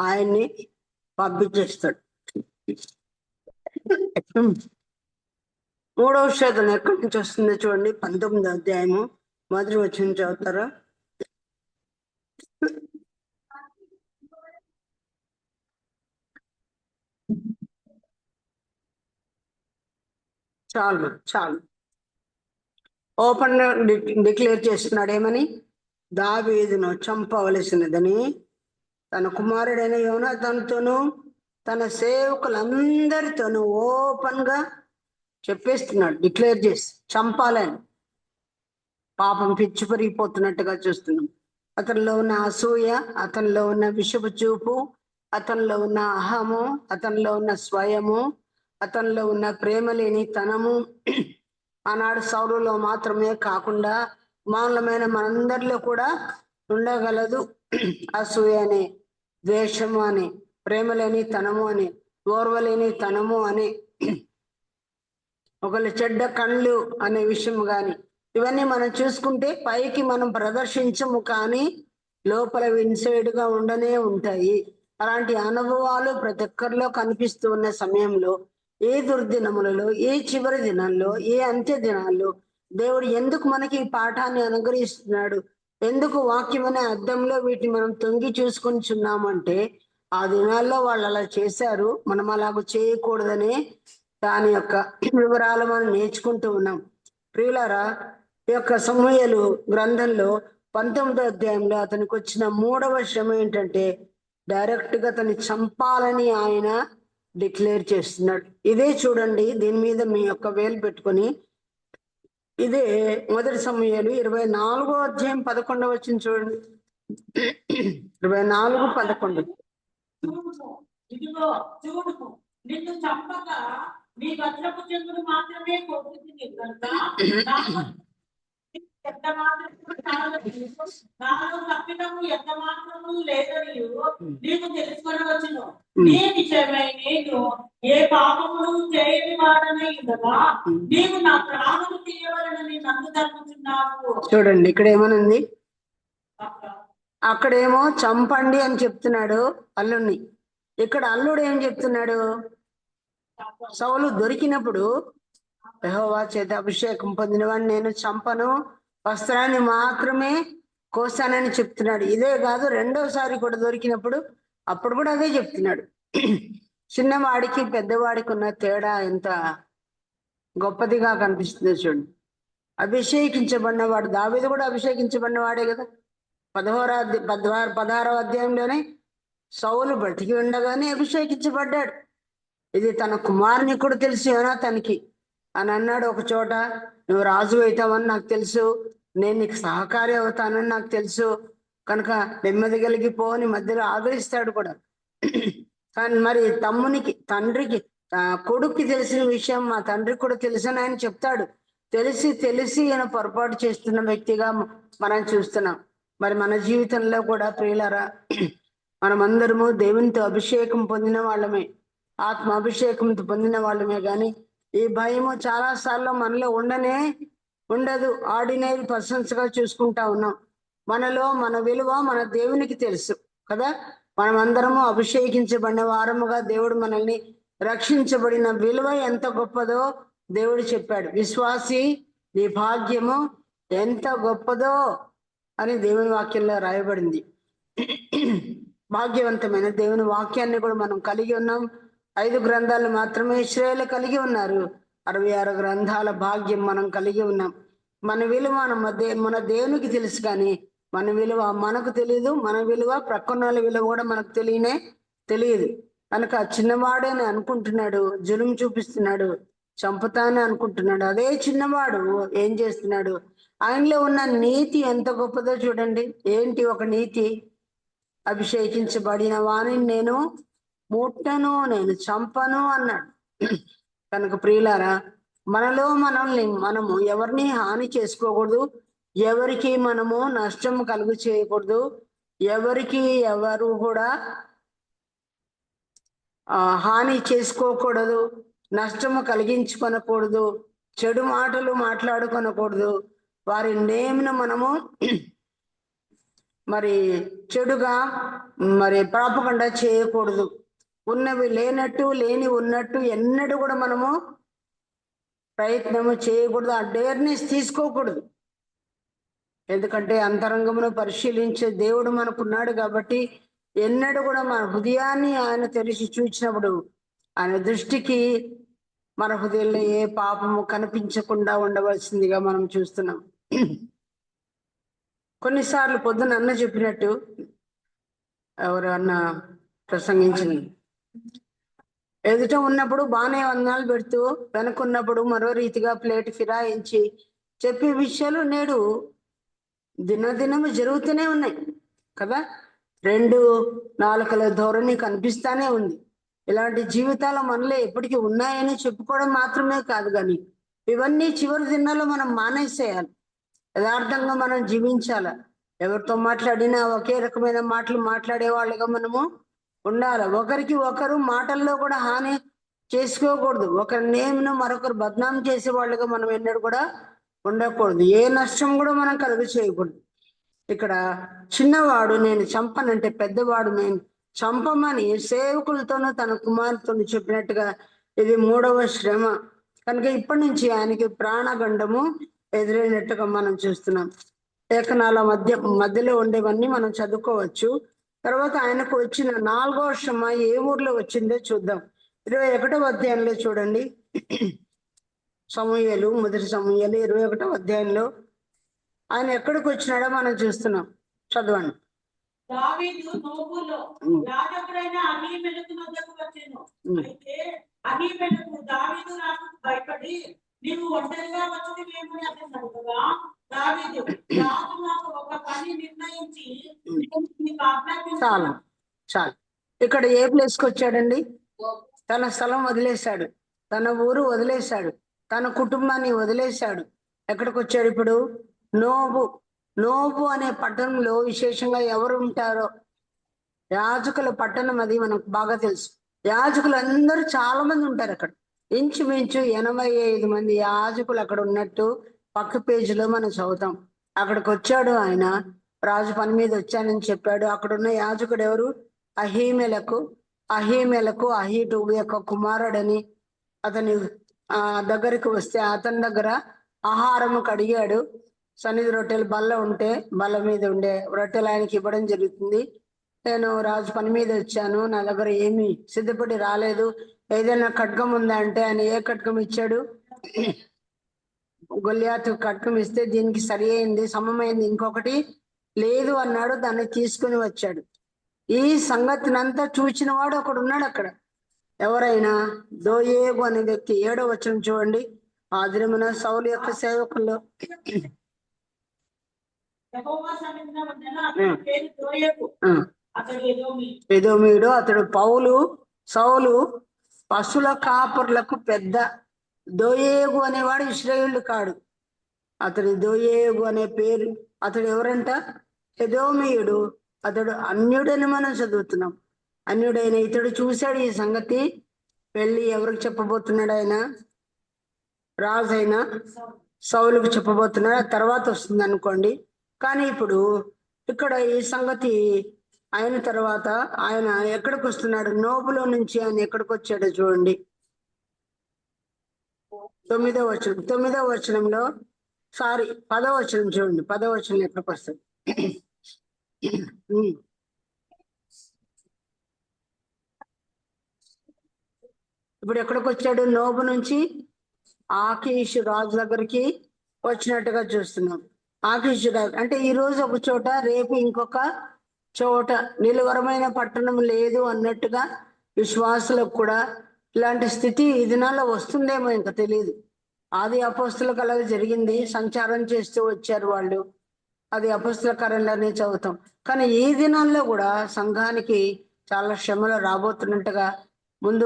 ఆయన్ని పంపించేస్తాడు. 3వ శోధన ఎక్కడి నుంచి వస్తుందో చూడండి. 19వ అధ్యాయము మొదటి వచనం చదువుతారా? చాలు చాలు. ఓపెన్ డిక్లేర్ చేస్తున్నాడు ఏమని, దావీదును చంపవలసినదని తన కుమారుడైన యోనాతానుతోనూ తన సేవకులందరితోనూ ఓపెన్ గా చెప్పేస్తున్నాడు, డిక్లేర్ చేసి చంపాలని. పాపం పిచ్చి పెరిగిపోతున్నట్టుగా చూస్తున్నాం. అతనిలో ఉన్న అసూయ, అతనిలో ఉన్న విషపు చూపు, అతనిలో ఉన్న అహము, అతనిలో ఉన్న స్వయము, అతనిలో ఉన్న ప్రేమ లేని తనము ఆనాడు సౌలులో మాత్రమే కాకుండా మానవులమైన మనందరిలో కూడా ఉండగలదు. అసూయ అని, ద్వేషము అని, ప్రేమ లేని తనము అని, ఓర్వలేని తనము అని, ఒకళ్ళు చెడ్డ కళ్ళు అనే విషయం కానీ, ఇవన్నీ మనం చూసుకుంటే పైకి మనం ప్రదర్శించము, కానీ లోపల ఇన్సైడ్గా ఉండనే ఉంటాయి. అలాంటి అనుభవాలు ప్రతి ఒక్కరిలో కనిపిస్తూ ఉన్న సమయంలో, ఏ దుర్దినములలో, ఏ చివరి దినాల్లో, ఏ అంత్య దినాల్లో దేవుడు ఎందుకు మనకి ఈ పాఠాన్ని అనుగ్రహిస్తున్నాడు, ఎందుకు వాక్యం అనే అద్దంలో వీటిని మనం తొంగి చూసుకుంటున్నామంటే, ఆ దినాల్లో వాళ్ళు అలా చేశారు, మనం అలాగ చేయకూడదనే దాని యొక్క వివరాలు మనం నేర్చుకుంటూ ఉన్నాం. ప్రియులారా, ఈ యొక్క సమూయేలు గ్రంథంలో 19వ అధ్యాయంలో అతనికి వచ్చిన 3వ శ్రమ ఏంటంటే, డైరెక్ట్ గా అతన్ని చంపాలని ఆయన డిక్లేర్ చేస్తున్నాడు. ఇదే చూడండి, దీని మీద మీ యొక్క వేలు పెట్టుకొని, ఇదే మొదటి సమూయేలు 24వ అధ్యాయం 11వ వచనం చూడండి. 24:11. ఇదిగో చూడుము, నిన్ను చంపగా నీ వజ్రపు చెంగును మాత్రమే కొడుతుంది కనుక ఎంత మాత్రము నాలో తప్పిదము ఎంత మాత్రము లేదని నీకు తెలుసుకొనవచ్చును. నీ విషయమై నేను ఏ పాపమును చేయని వాడనై ఉండగా నీవు నా ప్రాణము తీయవలనని నన్ను తప్పుతున్నావు. చూడండి, ఇక్కడ ఏమనుంది, అక్కడేమో చంపండి అని చెప్తున్నాడు అల్లుడిని, ఇక్కడ అల్లుడు ఏం చెప్తున్నాడు, సౌలు దొరికినప్పుడు యెహోవా చేత అభిషేకం పొందినవాడిని నేను చంపను, వస్త్రాన్ని మాత్రమే కోసానని చెప్తున్నాడు. ఇదే కాదు, 2వసారి కూడా దొరికినప్పుడు అప్పుడు కూడా అదే చెప్తున్నాడు. చిన్నవాడికి పెద్దవాడికి ఉన్న తేడా ఎంత గొప్పదిగా కనిపిస్తుందో చూడండి. అభిషేకించబడినవాడు దావీదు కూడా అభిషేకించబడినవాడే కదా. 16వ అధ్యాయంలోనే సౌలు బ్రతికి ఉండగానే అభిషేకించబడ్డాడు. ఇది తన కుమారుని కూడా తెలుసు యోనాతానికి. అని అన్నాడు ఒక చోట, నువ్వు రాజు అవుతావని నాకు తెలుసు, నేను నీకు సహకారి అవుతానని నాకు తెలుసు, కనుక నెమ్మది కలిగి పోని మధ్యలో ఆదరిస్తాడు కూడా. కానీ మరి తండ్రికి కొడుక్కి తెలిసిన విషయం మా తండ్రికి కూడా తెలుసని ఆయన చెప్తాడు. తెలిసి ఈయన పొరపాటు చేస్తున్న వ్యక్తిగా మనం చూస్తున్నాం. మరి మన జీవితంలో కూడా ప్రియులారా, మనమందరము దేవునితో అభిషేకం పొందిన వాళ్ళమే, ఆత్మాభిషేకంతో పొందిన వాళ్ళమే. కానీ ఈ భయము చాలా సార్లు మనలో ఉండదు. ఆర్డినరీ పర్సన్స్ గా చూసుకుంటా ఉన్నాం. మనలో మన విలువ మన దేవునికి తెలుసు కదా. మనం అందరము అభిషేకించబడిన వారముగా దేవుడు మనల్ని రక్షించబడిన విలువ ఎంత గొప్పదో దేవుడు చెప్పాడు. విశ్వాసి నీ భాగ్యము ఎంత గొప్పదో అని దేవుని వాక్యంలో రాయబడింది. భాగ్యవంతమైన దేవుని వాక్యాన్ని కూడా మనం కలిగి ఉన్నాం. 5 గ్రంథాలు మాత్రమే ఇశ్రాయేలు కలిగి ఉన్నారు. 66 గ్రంథాల భాగ్యం మనం కలిగి ఉన్నాం. మన విలువ మన దేవునికి తెలుసు, కానీ మన విలువ మనకు తెలియదు. మన విలువ ప్రక్కన విలువ కూడా మనకు తెలియదు. కనుక చిన్నవాడే అని అనుకుంటున్నాడు, జులుం చూపిస్తున్నాడు, చంపుతానే అనుకుంటున్నాడు. అదే చిన్నవాడు ఏం చేస్తున్నాడు? ఆయనలో ఉన్న నీతి ఎంత గొప్పదో చూడండి. ఏంటి ఒక నీతి? అభిషేకించబడిన వాణిని నేను ముట్టను, నేను చంపను అన్నాడు. కనుక ప్రియులారా, మనము ఎవరిని హాని చేసుకోకూడదు, ఎవరికి మనము నష్టం కలుగు చేయకూడదు, ఎవరు కూడా హాని చేసుకోకూడదు, నష్టము కలిగించుకొనకూడదు, చెడు మాటలు మాట్లాడుకొనకూడదు. వారి నేమ్ను మనము మరి చెడుగా ప్రాపగండా చేయకూడదు. ఉన్నవి లేనట్టు, లేని ఉన్నట్టు ఎన్నడూ కూడా మనము ప్రయత్నము చేయకూడదు. ఆ డేర్నెస్ తీసుకోకూడదు. ఎందుకంటే అంతరంగమును పరిశీలించే దేవుడు మనకున్నాడు కాబట్టి ఎన్నడూ కూడా మన హృదయాన్ని ఆయన తెరిచి చూచినప్పుడు ఆయన దృష్టికి మన హృదయంలో ఏ పాపము కనిపించకుండా ఉండవలసిందిగా మనం చూస్తున్నాం. కొన్నిసార్లు పొద్దున అన్న చెప్పినట్టు, ఎవరు అన్న ప్రసంగించింది, ఎదుట ఉన్నప్పుడు బాగానే వందనాలు పెడుతూ వెనుకున్నప్పుడు మరో రీతిగా ప్లేట్ ఫిరాయించి చెప్పే విషయాలు నేడు దినదినము జరుగుతూనే ఉన్నాయి కదా. 2 నాలుకల ధోరణి కనిపిస్తానే ఉంది. ఇలాంటి జీవితాలు మనలో ఎప్పటికీ ఉన్నాయని చెప్పుకోవడం మాత్రమే కాదు, కానీ ఇవన్నీ చివరి దినాల్లో మనం మానేసేయాలి. యథార్థంగా మనం జీవించాల. ఎవరితో మాట్లాడినా ఒకే రకమైన మాటలు మాట్లాడే వాళ్ళగా మనము ఉండాలి. ఒకరికి ఒకరు మాటల్లో కూడా హాని చేసుకోకూడదు. ఒకరి నేమ్ను మరొకరు బద్నాం చేసే వాళ్ళగా మనం ఎన్నడూ కూడా ఉండకూడదు. ఏ నష్టం కూడా మనం కలుగు చేయకూడదు. ఇక్కడ చిన్నవాడు నేను చంపనంటే పెద్దవాడు నేను చంపమని సేవకులతోనూ తన కుమార్తెను చెప్పినట్టుగా ఇది 3వ శ్రమ. కనుక ఇప్పటి నుంచి ఆయనకి ప్రాణగండము ఎదురైనట్టుగా మనం చూస్తున్నాం. లేఖనాల మధ్యలో ఉండేవన్నీ మనం చదువుకోవచ్చు. తర్వాత ఆయనకు వచ్చిన 4వ శ్రమ ఏ ఊర్లో వచ్చిందో చూద్దాం. 21వ అధ్యాయంలో చూడండి. మొదటి సమూయేలు 21వ అధ్యాయంలో ఆయన ఎక్కడికి వచ్చినాడో మనం చూస్తున్నాం. చదవండి. దావీదు నోబులో యాజకుడైన అహీమెలెకు వద్దకు వచ్చెను. అయితే అహీమెలెకు దావీదు రాజుకు భయపడి నీవు ఒంటరిగా వచ్చినవేమని అతను కదా. దావీదు రాజు నాకు ఒక పని నిర్ణయించి చాలు. ఇక్కడ ఏ ప్లేస్ కి వచ్చాడండి? తన స్థలం వదిలేశాడు, తన ఊరు వదిలేశాడు, తన కుటుంబాన్ని వదిలేశాడు. ఎక్కడికి వచ్చాడు ఇప్పుడు? నోబు అనే పట్టణంలో విశేషంగా ఎవరు ఉంటారో, యాజకుల పట్టణం, అది మనకు బాగా తెలుసు. యాజకులు అందరూ చాలా మంది ఉంటారు అక్కడ. ఇంచుమించు 85 మంది యాజకులు అక్కడ ఉన్నట్టు పక్క పేజీలో మనం చదువుతాం. అక్కడికి వచ్చాడు ఆయన, రాజు పని మీద వచ్చానని చెప్పాడు. అక్కడ ఉన్న యాజకుడు ఎవరు? అహీమెలకు అహీటూబు యొక్క కుమారుడని. అతని దగ్గరికి వస్తే అతని దగ్గర ఆహారము కడిగాడు. సన్నిధి రొట్టెలు బల్ల ఉంటే బల్ల మీద ఉండే రొట్టెలు ఆయనకి ఇవ్వడం జరుగుతుంది. నేను రాజు పని మీద వచ్చాను, నా దగ్గర ఏమీ సిద్ధపడి రాలేదు, ఏదైనా ఖడ్గం ఉందా అంటే ఆయన ఏ ఖడ్గం ఇచ్చాడు? గొల్యాతు ఖడ్గం ఇస్తే దీనికి సరి అయింది, సమమైంది, ఇంకొకటి లేదు అన్నాడు. దాన్ని తీసుకుని వచ్చాడు. ఈ సంగతిని అంతా చూచిన వాడు ఒకడు ఉన్నాడు అక్కడ. ఎవరైనా దోయేగు అనే వ్యక్తి. 7వ వచనం చూడండి. ఆ దినమున సౌలు యొక్క సేవకుల్లో యెహోవా సన్నిధిన ఉండెను. అతని పేరు దోయేగు. అతడు ఎదోమీయుడు. అతడు సౌలు పశుల కాపర్లకు పెద్ద. దోయేగు అనేవాడు ఇశ్రాయేలు కాడు. అతడు దోయేగు అనే పేరు. అతడు ఎవరంట? ఎదోమీయుడు. అతడు అన్యుడని మనం చదువుతున్నాం. అన్యుడైన ఇతడు చూశాడు ఈ సంగతి. వెళ్ళి ఎవరికి చెప్పబోతున్నాడు? ఆయన రాజు అయిన సౌలుకు చెప్పబోతున్నాడు. ఆ తర్వాత వస్తుంది అనుకోండి. కానీ ఇప్పుడు ఇక్కడ ఈ సంగతి అయిన తర్వాత ఆయన ఎక్కడికి వస్తున్నాడు? నోబులో నుంచి ఆయన ఎక్కడికి వచ్చాడో చూడండి. 9వ వచనం. 9వ వచనంలో 10వ వచనం చూడండి. 10వ వచనం ఎక్కడికి వస్తుంది? ఇప్పుడు ఎక్కడికి వచ్చాడు? నోబు నుంచి ఆకీషు రాజు దగ్గరికి వచ్చినట్టుగా చూస్తున్నాం. ఆకీషు రాజు అంటే ఈ రోజు ఒక చోట, రేపు ఇంకొక చోట. నిలువరమైన పట్టణం లేదు అన్నట్టుగా విశ్వాసులకు కూడా ఇలాంటి స్థితి ఈ దినాల్లో వస్తుందేమో, ఇంకా తెలియదు. ఆది అపోస్తులకు అలాగే జరిగింది. సంచారం చేస్తూ వచ్చారు వాళ్ళు. అది అపోస్తుల కార్యాలనే చదువుతాం. కానీ ఈ దినాల్లో కూడా సంఘానికి చాలా శ్రమలు రాబోతున్నట్టుగా ముందు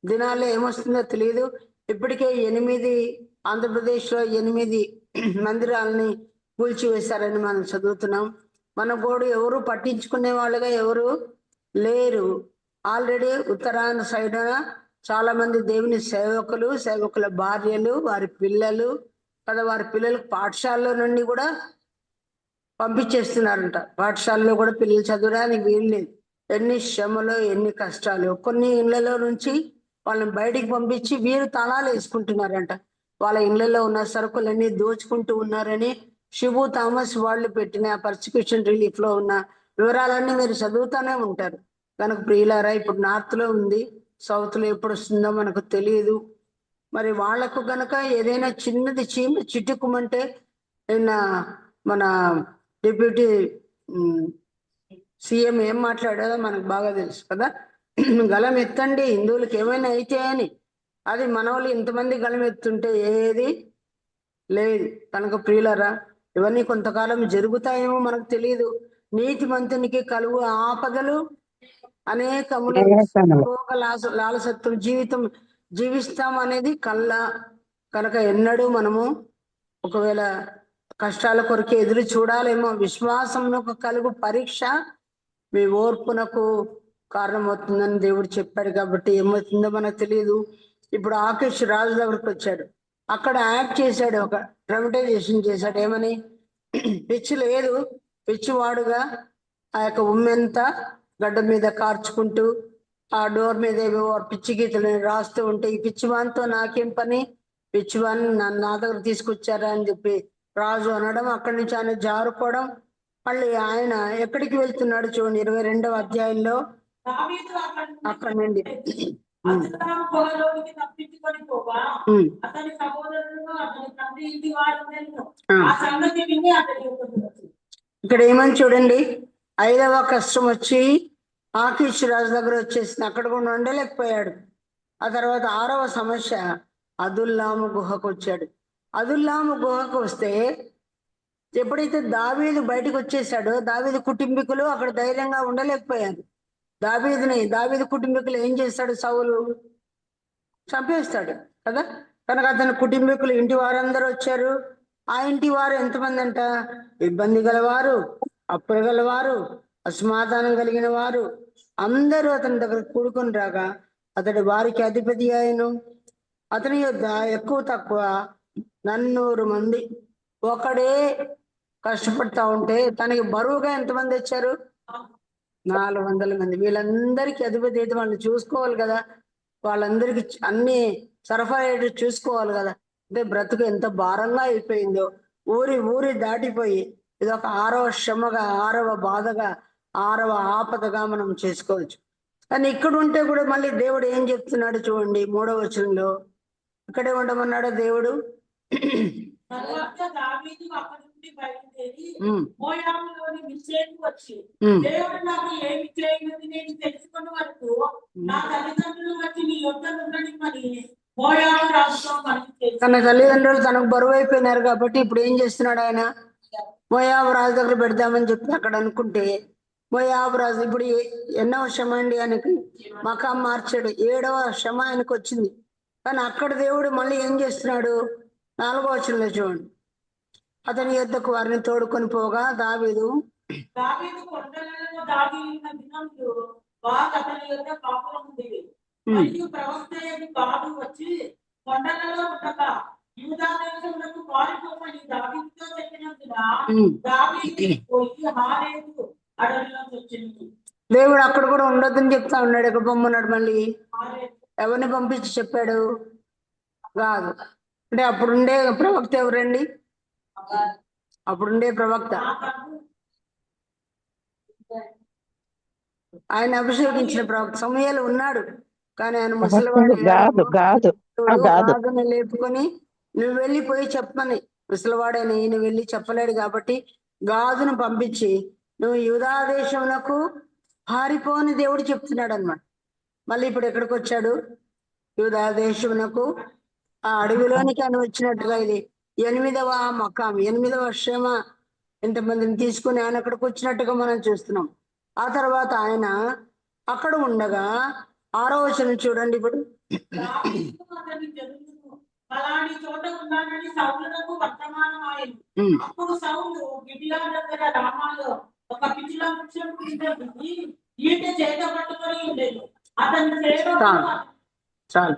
దినాల్లో ఏమొస్తుందో తెలియదు. ఇప్పటికే 8 ఆంధ్రప్రదేశ్లో 8 మందిరాలని కూల్చివేశారని మనం చదువుతున్నాం. మన గోడు ఎవరు పట్టించుకునే వాళ్ళుగా ఎవరు లేరు. ఆల్రెడీ ఉత్తరాయణ సైడ్ చాలా మంది దేవుని సేవకుల భార్యలు, వారి పిల్లలు కదా, వారి పిల్లలకు పాఠశాలలో నుండి కూడా పంపించేస్తున్నారంట. పాఠశాలలో కూడా పిల్లలు చదవడానికి వీలు లేదు. ఎన్ని శ్రమలు, ఎన్ని కష్టాలు. కొన్ని ఇళ్లలో నుంచి వాళ్ళని బయటికి పంపించి వీరు తాళాలు వేసుకుంటున్నారంట. వాళ్ళ ఇళ్లలో ఉన్న సరుకులన్నీ దోచుకుంటూ ఉన్నారని షిబు థామస్ వాళ్ళు పెట్టిన పర్సిక్యూషన్ రిలీఫ్ లో ఉన్న వివరాలన్నీ మీరు చదువుతూనే ఉంటారు. కనుక ప్రియులారా, ఇప్పుడు నార్త్ లో ఉంది, సౌత్ లో ఎప్పుడు వస్తుందో మనకు తెలియదు. మరి వాళ్లకు గనక ఏదైనా చిన్నది చీమ చిట్టుకుమంటే నిన్న మన డిప్యూటీ సీఎం ఏం మాట్లాడారో మనకు బాగా తెలుసు కదా. గలం ఎత్తండి హిందువులకు ఏమైనా అయితే అని. అది మన వాళ్ళు ఇంతమంది గలం ఎత్తుంటే ఏది లేదు. కనుక ప్రియులరా, ఇవన్నీ కొంతకాలం జరుగుతాయేమో మనకు తెలియదు. నీతిమంతునికి కలుగు ఆపదలు అనేకములు. లాలసత్వం జీవితం జీవిస్తాం అనేది కల్లా. కనుక ఎన్నడూ మనము ఒకవేళ కష్టాల కొరకు ఎదురు చూడాలేమో. విశ్వాసమునకు కలుగు పరీక్ష మీ ఓర్పునకు కారణమవుతుందని దేవుడు చెప్పాడు. కాబట్టి ఏమవుతుందో మనకు తెలియదు. ఇప్పుడు ఆకీష్ రాజు దగ్గరకు వచ్చాడు. అక్కడ యాక్ట్ చేశాడు, ఒక డ్రమటైజేషన్ చేశాడు. ఏమని? పిచ్చి లేదు, పిచ్చివాడుగా ఆ యొక్క ఉమ్మెంతా గడ్డ మీద కార్చుకుంటూ ఆ డోర్ మీద ఏవో పిచ్చి గీతలు రాస్తూ ఉంటే, ఈ పిచ్చివానితో నాకేం పని, పిచ్చివాన్ని నా దగ్గర తీసుకొచ్చారా అని చెప్పి రాజు అనడం. అక్కడి నుంచి ఆయన జారుకోవడం. మళ్ళీ ఆయన ఎక్కడికి వెళ్తున్నాడు చూడండి. 22వ అధ్యాయంలో అక్కడి నుండి ఇక్కడ ఏమని చూడండి. 5వ కష్టం వచ్చి ఆకీష్ రాజు దగ్గర వచ్చేసింది. అక్కడ కూడా ఉండలేకపోయాడు. ఆ తర్వాత 6వ సమస్య, అదుల్లాము గుహకు వచ్చాడు. అదుల్లాము గుహకు వస్తే ఎప్పుడైతే దావీదు బయటకు వచ్చేసాడో, దావీదు కుటుంబీకులు అక్కడ ధైర్యంగా ఉండలేకపోయారు. దావీదు కుటుంబీకులు ఏం చేస్తాడు? సౌలు చంపేస్తాడు కదా. కనుక అతని కుటుంబీకులు ఇంటి వారందరూ వచ్చారు. ఆ ఇంటి వారు ఎంతమంది అంట? ఇబ్బంది గలవారు, అప్పులు గలవారు, అసమాధానం కలిగిన వారు అందరూ అతని దగ్గర కూడుకొని రాగా అతడు వారికి అధిపతి ఆయను. అతని యొద్ద ఎక్కువ తక్కువ 400 మంది ఒకడే కష్టపడతా ఉంటే తనకి బరువుగా ఎంతమంది వచ్చారు? 400 మంది. వీళ్ళందరికీ అధిపతి అయితే వాళ్ళని చూసుకోవాలి కదా. వాళ్ళందరికీ అన్ని సరఫరా చూసుకోవాలి కదా. అంటే బ్రతుకు ఎంత భారంగా అయిపోయిందో. ఊరి దాటిపోయి ఇది ఒక 6వ శ్రమగా, 6వ బాధగా, 6వ ఆపదగా మనం చేసుకోవచ్చు. కానీ ఇక్కడ ఉంటే కూడా మళ్ళీ దేవుడు ఏం చెప్తున్నాడు చూడండి. 3వ వచనంలో ఇక్కడే ఉండమన్నాడు దేవుడు. నుండి బయలుదేరి ఉమ్, మోయాబులోని మిస్సేకు వచ్చి ఉమ్, దేవుడు నాకు ఏమి చేయనది నేను తెలుసుకున్న వరకు నా తల్లిదండ్రులు వచ్చి నీ యొద్ద ఉండనిమ్మని మోయాబు రాజుతో మనవి తన చేసి తల్లిదండ్రులు తనకు బరువు అయిపోయినారు కాబట్టి ఇప్పుడు ఏం చేస్తున్నాడు ఆయన? మోయాబు రాజు దగ్గర పెడదామని చెప్పి అక్కడ అనుకుంటే మోయాబు రాజు ఇప్పుడు ఎన్నో శ్రమ అండి ఆయనకి, మకాం మార్చాడు, 7వ శ్రమ ఆయనకు వచ్చింది. కానీ అక్కడ దేవుడు మళ్ళీ ఏం చేస్తున్నాడు? 4వ వచనంలో చూడండి, అతని యొద్దకు వారిని తోడుకొని పోగా దావీదు కొండలలో దాగి ఉన్న దినములు బాగా అతని యొక్క కాపురం ఉండేది. మరియు ప్రవక్త గాదు వచ్చి కొండలలో ఉండక యూదా దేశములకు పారిపోమని దావీదుతో చెప్పినందున దావీదు పోయి హారేతు అడవిలోకి వచ్చింది. దేవుడు అక్కడ కూడా ఉండొద్దని చెప్తా ఉన్నాడు. ఎక్కడ పొమ్మన్నాడు? మళ్ళీ హారేతు ఎవరిని పంపించి చెప్పాడు? కాదు. అంటే అప్పుడుండే ప్రవక్త ఎవరండి? అప్పుడుండే ప్రవక్త ఆయన అభిషేకించిన ప్రవక్త సమూయేలు ఉన్నాడు. కానీ ఆయన ముసలివాడు కాదు కాదు కాదు గాదుని లేపుకొని నువ్వు వెళ్ళిపోయి చెప్పమని, ముసలివాడైన ఈయన వెళ్ళి చెప్పలేడు కాబట్టి గాదును పంపించి నువ్వు యూదా దేశమునకు పారిపోని దేవుడు చెప్తున్నాడు అన్నమాట. మళ్ళీ ఇప్పుడు ఎక్కడికి వచ్చాడు? యూదా దేశమునకు, ఆ అడవిలోనికి ఆయన వచ్చినట్టుగా ఇది 8వ మకాం, 8వ శ్రమ. ఇంతమందిని తీసుకుని ఆయన అక్కడికి వచ్చినట్టుగా మనం చూస్తున్నాం. ఆ తర్వాత ఆయన అక్కడ ఉండగా 6వ వచనం చూడండి. ఇప్పుడు దావీదు అతని జనులను ఫలాని చోట ఉన్నానని సౌలునకు వర్తమానం ఆయన. అప్పుడు సౌలు గిబియా దగ్గర రామాలో ఒక పిచ్చిల వృక్షం కింద దిగి ఈట చేత పట్టుకొని ఉండేది. అతని చాలు.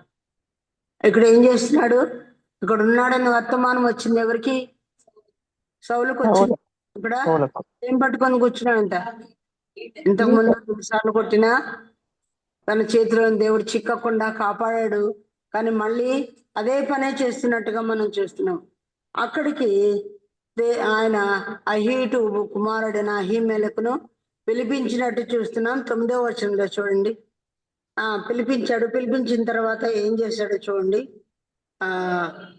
ఇక్కడ ఏం చేస్తున్నాడు? ఇక్కడ ఉన్నాడని వర్తమానం వచ్చింది ఎవరికి? సౌలుకు వచ్చింది. ఇక్కడ ఏం పట్టుకొని కూర్చున్నాడంట? ఇంతకు ముందు 2 సార్లు కొట్టినా తన చేతిలో దేవుడు చిక్కకుండా కాపాడాడు. కానీ మళ్ళీ అదే పనే చేస్తున్నట్టుగా మనం చూస్తున్నాం. అక్కడికి ఆయన అహీటు కుమారుడైన అహీమెలకును పిలిపించినట్టు చూస్తున్నాం. 9వ వచనంలో చూడండి. పిలిపించాడు. పిలిపించిన తర్వాత ఏం చేశాడో చూడండి.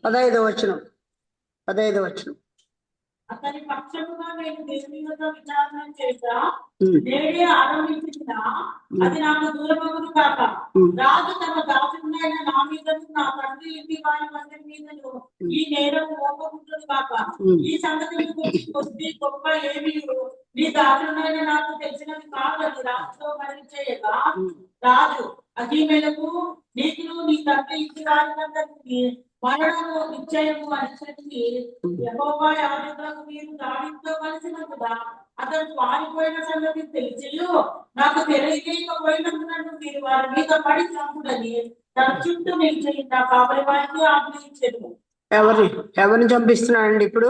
15వ వచనం. అతని పక్షముగా నేను దేవుని యొక్క విచారణ చేశా, నేడే ఆరంభించిన అది నాకు దూరమగును కాక. రాజు తమ దాసుడైన నా మీదను నా తండ్రి ఇంటి వారి అందరి మీదను ఈ నేరం మోపకుంటుంది కాక. ఈ సంగతి కొద్ది గొప్ప ఏమీ నీ దాసుడైన నాకు తెలిసినది కాదని రాజుతో మనవి చేయగా, రాజు అహీమెలకు నీకును నీ తండ్రి ఇంటి వారి అందరికి మరణము నిశ్చయము అని చెప్పి యెహోవా యాజకులకు మీరు దావీదుతో కలిసినట్టుగా అతను పారిపోయిన సంగతి తెలిసి నాకు తెలియకపోయినందున మీరు వారి మీద పడి చంపుడని తన చుట్టూ నిలిచి నా కాపరి వారికి ఆజ్ఞయించారు. ఎవరిని చంపిస్తున్నాడండి ఇప్పుడు?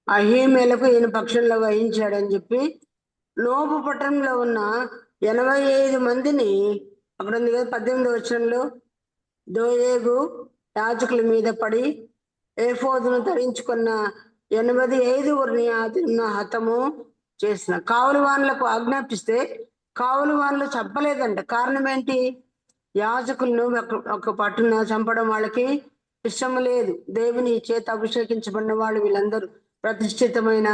అహీమెలకు ఈయన పక్షంలో వహించాడని చెప్పి నోబు పట్టణంలో ఉన్న 85 మందిని, అక్కడ ఉంది కదా 18వ వచనంలో, దోయేగు యాజకుల మీద పడి ఏఫోదును ధరించుకున్న 85 అతను హతము చేసిన. కావలి వాన్లకు ఆజ్ఞాపిస్తే కావలి వాన్లు చంపలేదంట. కారణం ఏంటి? యాజకులను ఒక పట్టున చంపడం వాళ్ళకి ఇష్టం లేదు. దేవుని చేత అభిషేకించబడిన వాళ్ళు వీళ్ళందరూ ప్రతిష్ఠితమైన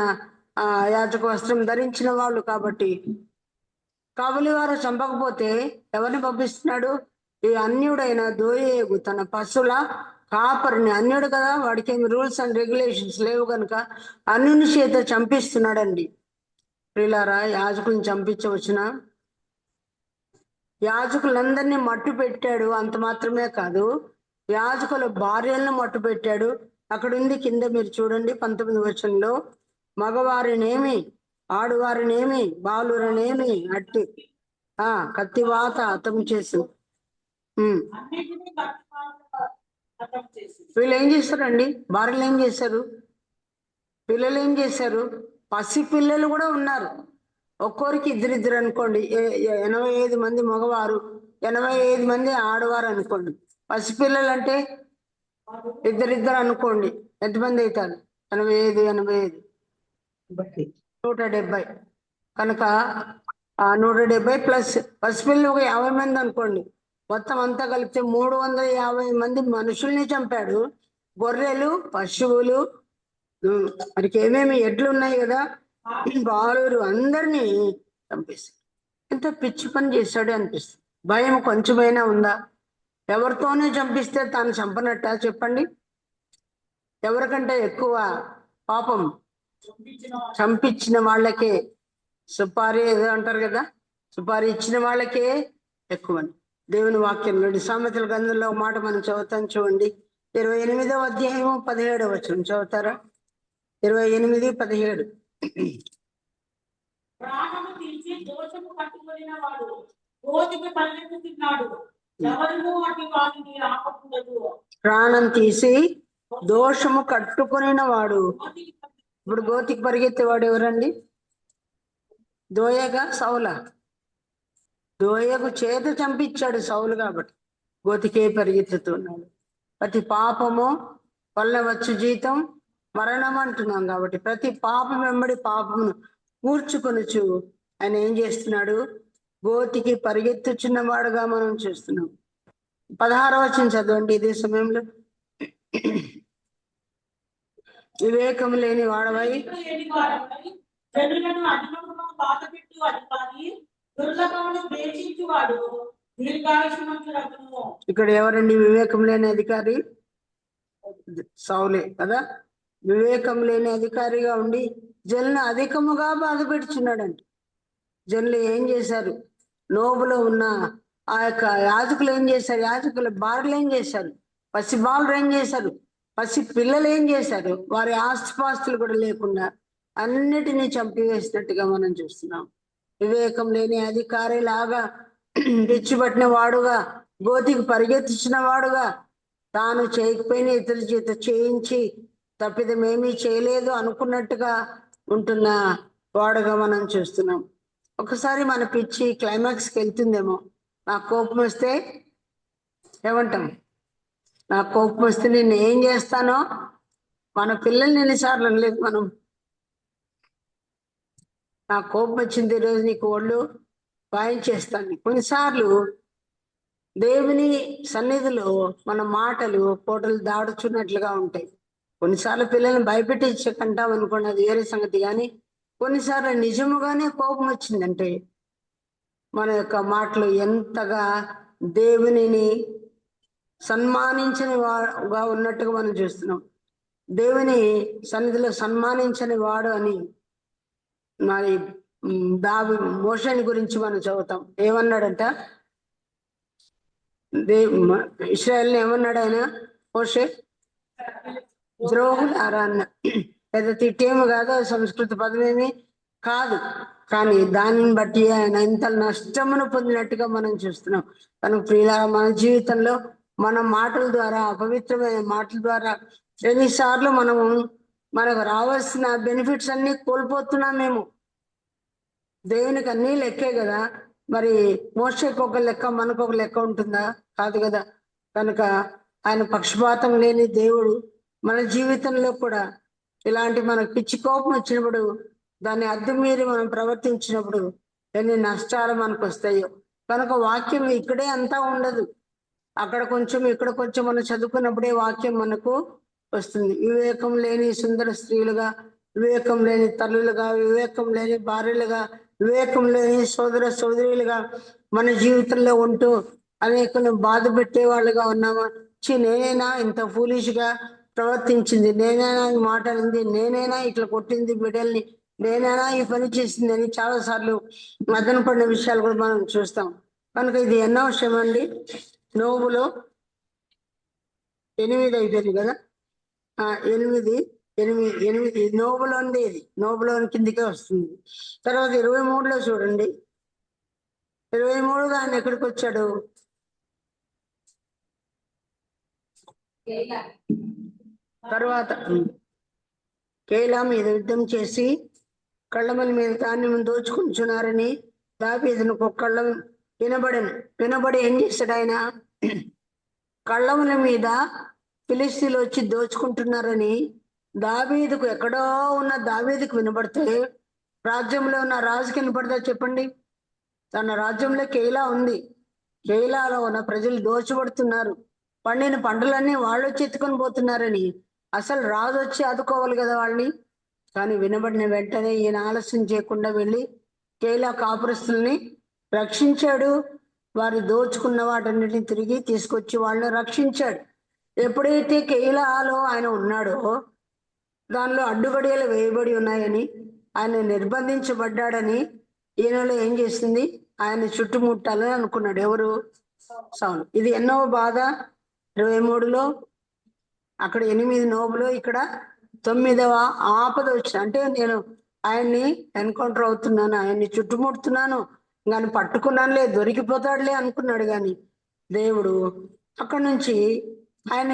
యాజక వస్త్రం ధరించిన వాళ్ళు కాబట్టి కావలి వారు చంపకపోతే ఎవరిని పంపిస్తున్నాడు? ఈ అన్యుడైన దోయేగు తన పశువుల కాపరిని, అన్యుడు కదా, వాడికి ఏమి రూల్స్ అండ్ రెగ్యులేషన్స్ లేవు కనుక అన్యుని చేత చంపిస్తున్నాడండి. ప్రియులారా, యాజకులను చంపించవచ్చున? యాజకులందరినీ మట్టు పెట్టాడు. అంత మాత్రమే కాదు, యాజకుల భార్యలను మట్టు పెట్టాడు. అక్కడ ఉంది కింద మీరు చూడండి 19వ వచనంలో, మగవారినేమి ఆడువారినేమి బాలురనేమి అట్టి కత్తివాత హతం చేసి. వీళ్ళు ఏం చేస్తారండి? భార్యలు ఏం చేశారు? పిల్లలు ఏం చేశారు? పసి పిల్లలు కూడా ఉన్నారు. ఒక్కోరికి ఇద్దరిద్దరు అనుకోండి, 85 మంది మగవారు, 85 మంది ఆడవారు అనుకోండి. పసిపిల్లలు అంటే ఇద్దరిద్దరు అనుకోండి, ఎంతమంది అవుతారు? 85 170. కనుక 170 ప్లస్ పసిపిల్లలు ఒక 50 మంది అనుకోండి. మొత్తం అంతా కలిపితే 350 మంది మనుషుల్ని చంపాడు. గొర్రెలు, పశువులు, మనకి ఏమేమి ఎడ్లు ఉన్నాయి కదా, బాలురు అందరినీ చంపేశాడు. ఎంత పిచ్చి పని చేశాడు అనిపిస్తుంది. భయం కొంచెమైనా ఉందా? ఎవరితోనే చంపిస్తే తాను చంపనట్ట చెప్పండి? ఎవరికంటే ఎక్కువ పాపం చంపించిన వాళ్ళకే సుపారీ ఏదో అంటారు కదా, సుపారీ ఇచ్చిన వాళ్ళకే ఎక్కువని దేవుని వాక్యంలో సామెతల గ్రంథంలో ఒక మాట మనం చదువుతాం చూడండి. 28వ అధ్యాయము 17వ వచనం చదువుతారా? 28:17. ప్రాణము తీసి దోషము కట్టుకొనిన వాడు కోతికి పరిగెత్తుతున్నాడు, ఎవరినూ అటు వాడిని ఆపకూడదు. ప్రాణం తీసి దోషము కట్టుకొనిన వాడు. ఇప్పుడు గోతికి పరిగెత్తేవాడు ఎవరండి? దోయగా సౌలా? దోయకు చేత చంపించాడు సౌలు కాబట్టి గోతికే పరిగెత్తుతున్నాడు. ప్రతి పాపము వల్ల వచ్చు జీతం మరణం అంటున్నాం కాబట్టి ప్రతి పాపం వెంబడి పాపమును కూర్చుకొనుచు ఆయన ఏం చేస్తున్నాడు? గోతికి పరిగెత్తుచున్న వాడుగా మనం చూస్తున్నాం. 16వ వచనం చదవండి ఇదే సమయంలో. వివేకం లేని వాడవై జనులను అధికముగా బాధపెట్టు అధికారి దుర్లభమును ద్వేషించువాడు దీర్ఘాయుష్మంతుడగును. ఇక్కడ ఎవరండి వివేకం లేని అధికారి? సౌలే కదా. వివేకం లేని అధికారిగా ఉండి జనులను అధికముగా బాధ పెడుచున్నాడంట. జనులు ఏం చేశారు? నోబులో ఉన్న ఆ యొక్క యాజకులు ఏం చేశారు? యాజకుల బారులు ఏం చేశారు? పసి బాలురు ఏం చేశారు? పసి పిల్లలు ఏం చేశారు? వారి ఆస్తిపాస్తులు కూడా లేకుండా అన్నిటినీ చంపివేసినట్టుగా మనం చూస్తున్నాం. వివేకం లేని అధికారి లాగా తెచ్చిపట్టిన వాడుగా గోతికి పరిగెత్తించిన వాడుగా తాను చేయకపోయిన ఇతరుల చేత చేయించి తప్పిదమేమీ చేయలేదు అనుకున్నట్టుగా ఉంటున్న వాడుగా మనం చూస్తున్నాం. ఒకసారి మన పిచ్చి క్లైమాక్స్కి వెళ్తుందేమో. నాకు కోపం వస్తే ఏమంటాం? నాకు కోపం వస్తే నేను ఏం చేస్తానో మన పిల్లల్ని ఎన్నిసార్లు అనలేదు మనం? నాకు కోపం వచ్చింది ఈరోజు నీకు ఒళ్ళు వాయించేస్తాను. కొన్నిసార్లు దేవుని సన్నిధిలో మన మాటలు పోటలు దాడుచున్నట్లుగా ఉంటాయి. కొన్నిసార్లు పిల్లల్ని భయపెట్టించకంటాం అనుకోండి, అది వేరే సంగతి. కానీ కొన్నిసార్లు నిజముగానే కోపం వచ్చిందంటే మన యొక్క మాటలు ఎంతగా దేవునిని సన్మానించని వాడుగా ఉన్నట్టుగా మనం చూస్తున్నాం. దేవుని సన్నిధిలో సన్మానించని వాడు అని మరి మోషేని గురించి మనం చదువుతాం. ఏమన్నాడంట? ఇశ్రాయేల్ని ఏమన్నాడు ఆయన? మోషే ద్రోహులారా అన్న. పెద్ద తిట్టేమి కాదు, సంస్కృత పదమేమి కాదు. కానీ దానిని బట్టి ఆయన ఇంత నష్టమును పొందినట్టుగా మనం చూస్తున్నాం. కనుక ప్రియులారా, మన జీవితంలో మన మాటల ద్వారా, అపవిత్రమైన మాటల ద్వారా ఎన్నిసార్లు మనకు రావాల్సిన బెనిఫిట్స్ అన్ని కోల్పోతున్నాం మేము. దేవునికి అన్నీ లెక్కే కదా. మరి మోషేకి ఒక లెక్క, మనకు ఒక లెక్క ఉంటుందా? కాదు కదా. కనుక ఆయన పక్షపాతం లేని దేవుడు మన జీవితంలో కూడా ఇలాంటి మనకు పిచ్చి కోపం వచ్చినప్పుడు, దాన్ని అద్దె మీరి మనం ప్రవర్తించినప్పుడు ఎన్ని నష్టాలు మనకు వస్తాయో. కనుక వాక్యం ఇక్కడే అంతా ఉండదు, అక్కడ కొంచెం ఇక్కడ కొంచెం మనం చదువుకున్నప్పుడే వాక్యం మనకు వస్తుంది. వివేకం లేని సుందర స్త్రీలుగా, వివేకం లేని తల్లులుగా, వివేకం లేని భార్యలుగా, వివేకం లేని సోదర సోదరులుగా మన జీవితంలో ఉంటూ అనేకులను బాధ పెట్టే వాళ్ళుగా ఉన్నామా? నేనైనా ఇంత ఫూలిష్గా ప్రవర్తించింది, నేనైనా ఈ మాట అనింది, నేనైనా ఇట్లా కొట్టింది బిడ్డల్ని, నేనైనా ఈ పని చేసింది అని చాలాసార్లు మదన పడిన విషయాలు కూడా మనం చూస్తాం. కనుక ఇది ఎన్నో విషయం అండి. నోబులో 8 అయిపోయింది కదా. 8 నోబులోనిది, ఇది నోబులోని కిందికే వస్తుంది. తర్వాత 23లో చూడండి. 23గా ఆయన ఎక్కడికి వచ్చాడు? తర్వాత కేలా మీద యుద్ధం చేసి కళ్ళమల మీద ధాన్యం దోచుకుంటున్నారని దావీదును కళ్ళం వినబడి ఏం చేశాడు ఆయన? కళ్ళముల మీద ఫిలిస్తీన్లు వచ్చి దోచుకుంటున్నారని దావీదుకు, ఎక్కడో ఉన్న దావీదుకు వినబడితే రాజ్యంలో ఉన్న రాజుకి వినపడతా చెప్పండి? తన రాజ్యంలో కేలా ఉంది, కేలాలో ఉన్న ప్రజలు దోచబడుతున్నారు, పండిన పంటలన్నీ వాళ్ళు వచ్చి ఎత్తుకొని పోతున్నారని అసలు రాజు వచ్చి ఆదుకోవాలి కదా వాళ్ళని. కానీ వినబడిన వెంటనే ఈయన ఆలస్యం చేయకుండా వెళ్ళి కేలా కాపురస్తుల్ని రక్షించాడు. వారు దోచుకున్న వాటన్నిటిని తిరిగి తీసుకొచ్చి వాళ్ళని రక్షించాడు. ఎప్పుడైతే కేలాలో ఆయన ఉన్నాడో దానిలో అడ్డుగడియలు వేయబడి ఉన్నాయని, ఆయన నిర్బంధించబడ్డాడని ఈయనలో ఏం చేసింది, ఆయన చుట్టుముట్టాలని అనుకున్నాడు. ఎవరు? సౌలు. ఇది ఎన్నో బాధ. 23లో, అక్కడ 8 నోబులు, ఇక్కడ 9వ ఆపద వచ్చిన. అంటే నేను ఆయన్ని ఎన్కౌంటర్ అవుతున్నాను, ఆయన్ని చుట్టుముడుతున్నాను, కానీ పట్టుకున్నానులే, దొరికిపోతాడులే అనుకున్నాడు. కానీ దేవుడు అక్కడి నుంచి ఆయన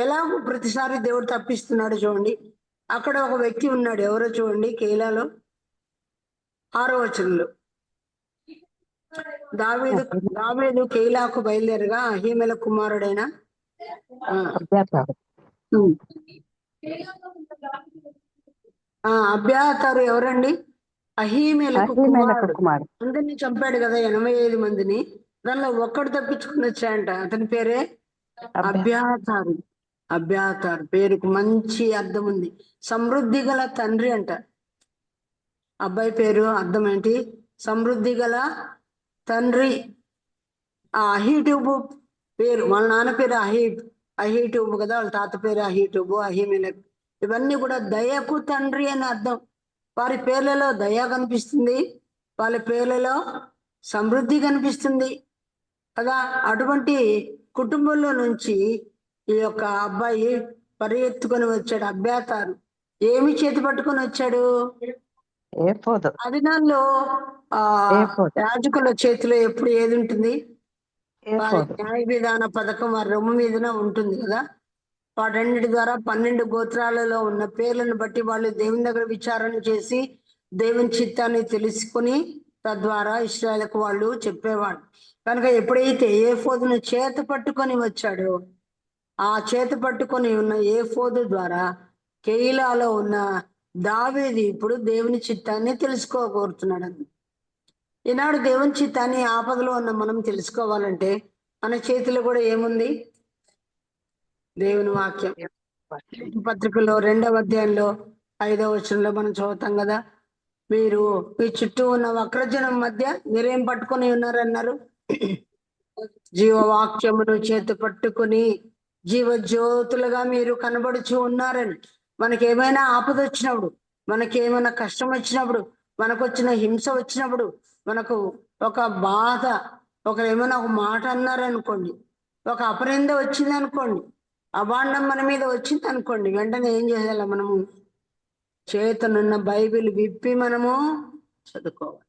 ఎలాగో ప్రతిసారి దేవుడు తప్పిస్తున్నాడు. చూడండి, అక్కడ ఒక వ్యక్తి ఉన్నాడు. ఎవరో చూడండి, కేలాలో 6వ వచనంలో, దావీదు కేలాకు బయలుదేరగా అహీమెల కుమారుడైన అబ్యాతారు. అబ్యాతారు ఎవరండి? అహీమెలకు అహీమెలకు కుమారుడు. కుమారుడు. అందరినీ చంపాడు కదా, 85 మందిని. దానిలో ఒక్కడు తప్పించుకుని వచ్చాయంట. అతని పేరే అబ్యాతారు. అబ్యాతారు పేరుకు మంచి అర్థం ఉంది. సమృద్ధి గల తండ్రి అంట. అబ్బాయి పేరు అర్థం ఏంటి? సమృద్ధి గల తండ్రి. ఆ అహీటూబు పేరు, వాళ్ళ నాన్న పేరు అహీటూబు కదా, వాళ్ళ తాత పేరు అహీటూబు, అహీమెలక్. ఇవన్నీ కూడా దయకు తండ్రి అని అర్థం. వారి పేర్లలో దయ కనిపిస్తుంది, వాళ్ళ పేర్లలో సమృద్ధి కనిపిస్తుంది కదా. అటువంటి కుటుంబంలో నుంచి ఈ యొక్క అబ్బాయి పరిగెత్తుకొని వచ్చాడు. అబ్యాతారు ఏమి చేతి పట్టుకొని వచ్చాడు? ఏఫోదు. ఆ దినాల్లో యాజకుల చేతిలో ఎప్పుడు ఏది ఉంటుంది? వారి ఏఫోదు. న్యాయ విధాన పథకం వారి రొమ్ము మీదన ఉంటుంది కదా. వాటన్నిటి ద్వారా 12 గోత్రాలలో ఉన్న పేర్లను బట్టి వాళ్ళు దేవుని దగ్గర విచారణ చేసి దేవుని చిత్తాన్ని తెలుసుకుని తద్వారా ఇశ్రాయేలుకు వాళ్ళు చెప్పేవాడు. కనుక ఎప్పుడైతే ఏఫోదును చేత పట్టుకొని వచ్చాడో, ఆ చేత పట్టుకొని ఉన్న ఏఫోదు ద్వారా కెయిలాలో ఉన్న దావీదు ఇప్పుడు దేవుని చిత్తాన్ని తెలుసుకోగోరుతున్నాడు. ఈనాడు దేవుని చిత్తాన్ని ఆపదలో ఉన్న మనం తెలుసుకోవాలంటే మన చేతిలో కూడా ఏముంది? దేవుని వాక్యం. పత్రికలో 2వ అధ్యాయంలో 5వ వచనంలో మనం చదువుతాం కదా, మీరు మీ చుట్టూ ఉన్న వక్రజనం మధ్య మీరేం పట్టుకొని ఉన్నారన్నారు? జీవవాక్యమును చేతి పట్టుకుని జీవజ్యోతులుగా మీరు కనబడుచు ఉన్నారని. మనకి ఏమైనా ఆపద వచ్చినప్పుడు, మనకి ఏమైనా కష్టం వచ్చినప్పుడు, మనకు వచ్చిన హింస వచ్చినప్పుడు, మనకు ఒక బాధ, ఒకరు ఏమైనా ఒక మాట అన్నారనుకోండి, ఒక అపనింద వచ్చింది అనుకోండి, అభాండం మన మీద వచ్చింది అనుకోండి, వెంటనే ఏం చేయాలి? మనము చేతనున్న బైబిల్ విప్పి మనము చదువుకోవాలి.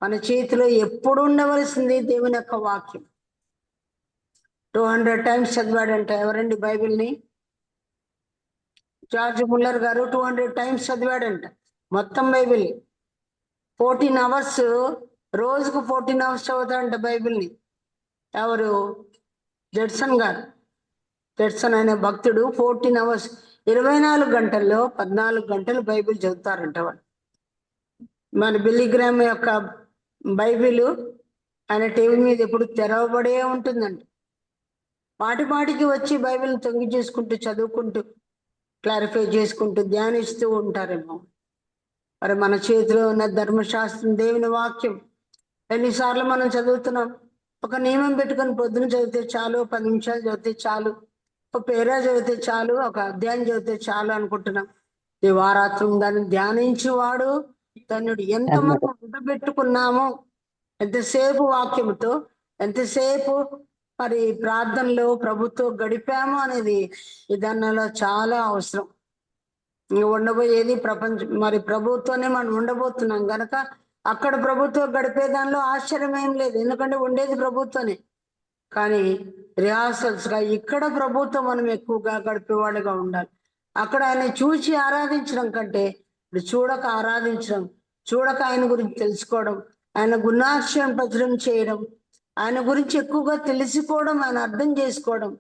మన చేతిలో ఎప్పుడు ఉండవలసింది దేవుని యొక్క వాక్యం. 200 టైమ్స్ చదివాడంట. ఎవరండి బైబిల్ని? జార్జ్ ముల్లర్ గారు 200 టైమ్స్ చదివాడంట మొత్తం బైబిల్. 14 అవర్స్, రోజుకు 14 అవర్స్ చదువుతాడంట బైబిల్ని. ఎవరు? జడ్సన్ గారు. జడ్సన్ అనే భక్తుడు 14 అవర్స్, 24 గంటల్లో 14 గంటలు బైబిల్ చదువుతారంట వాళ్ళు. మన బిల్లీగ్రామ్ యొక్క బైబిల్ ఆయన టేబుల్ మీద ఎప్పుడు తెరవబడే ఉంటుందంట. మాటికి వచ్చి బైబిల్ తొంగి చేసుకుంటూ, చదువుకుంటూ, క్లారిఫై చేసుకుంటూ, ధ్యానిస్తూ ఉంటారేమో. మరి మన చేతిలో ఉన్న ధర్మశాస్త్రం, దేవుని వాక్యం ఎన్నిసార్లు మనం చదువుతున్నాం? ఒక నియమం పెట్టుకొని పొద్దున చదివితే చాలు, 10 నిమిషాలు చదివితే చాలు, ఒక పేరా చదివితే చాలు, ఒక అధ్యాయం చదివితే చాలు అనుకుంటున్నాం. దివారాత్రం దాన్ని ధ్యానించేవాడు ధన్యుడు. ఎంత మనం ఉండబెట్టుకున్నామో, ఎంతసేపు వాక్యముతో, ఎంతసేపు మరి ప్రార్థనలో ప్రభుతో గడిపాము అనేది ఈ దానిలో చాలా అవసరం. ఉండబోయేది ప్రపంచం, మరి ప్రభుత్వనే మనం ఉండబోతున్నాం గనక అక్కడ ప్రభుత్వం గడిపే దానిలో ఆశ్చర్యం ఏం లేదు, ఎందుకంటే ఉండేది ప్రభుత్వమే. కానీ రిహార్సల్స్ గా ఇక్కడ ప్రభుత్వం మనం ఎక్కువగా గడిపేవాళ్ళుగా ఉండాలి. అక్కడ ఆయన చూసి ఆరాధించడం కంటే ఇప్పుడు చూడక ఆరాధించడం, చూడక ఆయన గురించి తెలుసుకోవడం, ఆయన గుణాశ్రయం ప్రచురం చేయడం, ఆయన గురించి ఎక్కువగా తెలుసుకోవడం, ఆయన అర్థం చేసుకోవడం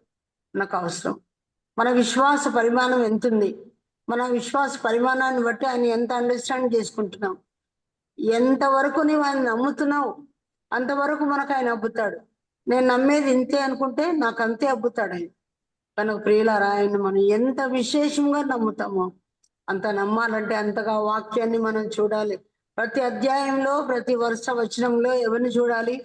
మనకు అవసరం. మన విశ్వాస పరిమాణం ఎంతుంది? మన విశ్వాస పరిమాణాన్ని బట్టి ఆయన ఎంత అండర్స్టాండ్ చేసుకుంటున్నాం, ఎంతవరకు నీవు ఆయన నమ్ముతున్నావు అంతవరకు మనకు ఆయన అబ్బుతాడు. నేను నమ్మేది ఇంతే అనుకుంటే నాకు అంతే అబ్బుతాడు ఆయన. కనుక ప్రియులారా ఆయన మనం ఎంత విశేషంగా నమ్ముతామో అంత నమ్మాలంటే అంతగా వాక్యాన్ని మనం చూడాలి. ప్రతి అధ్యాయంలో ప్రతి వరుస వచనంలో ఎవరిని చూడాలి?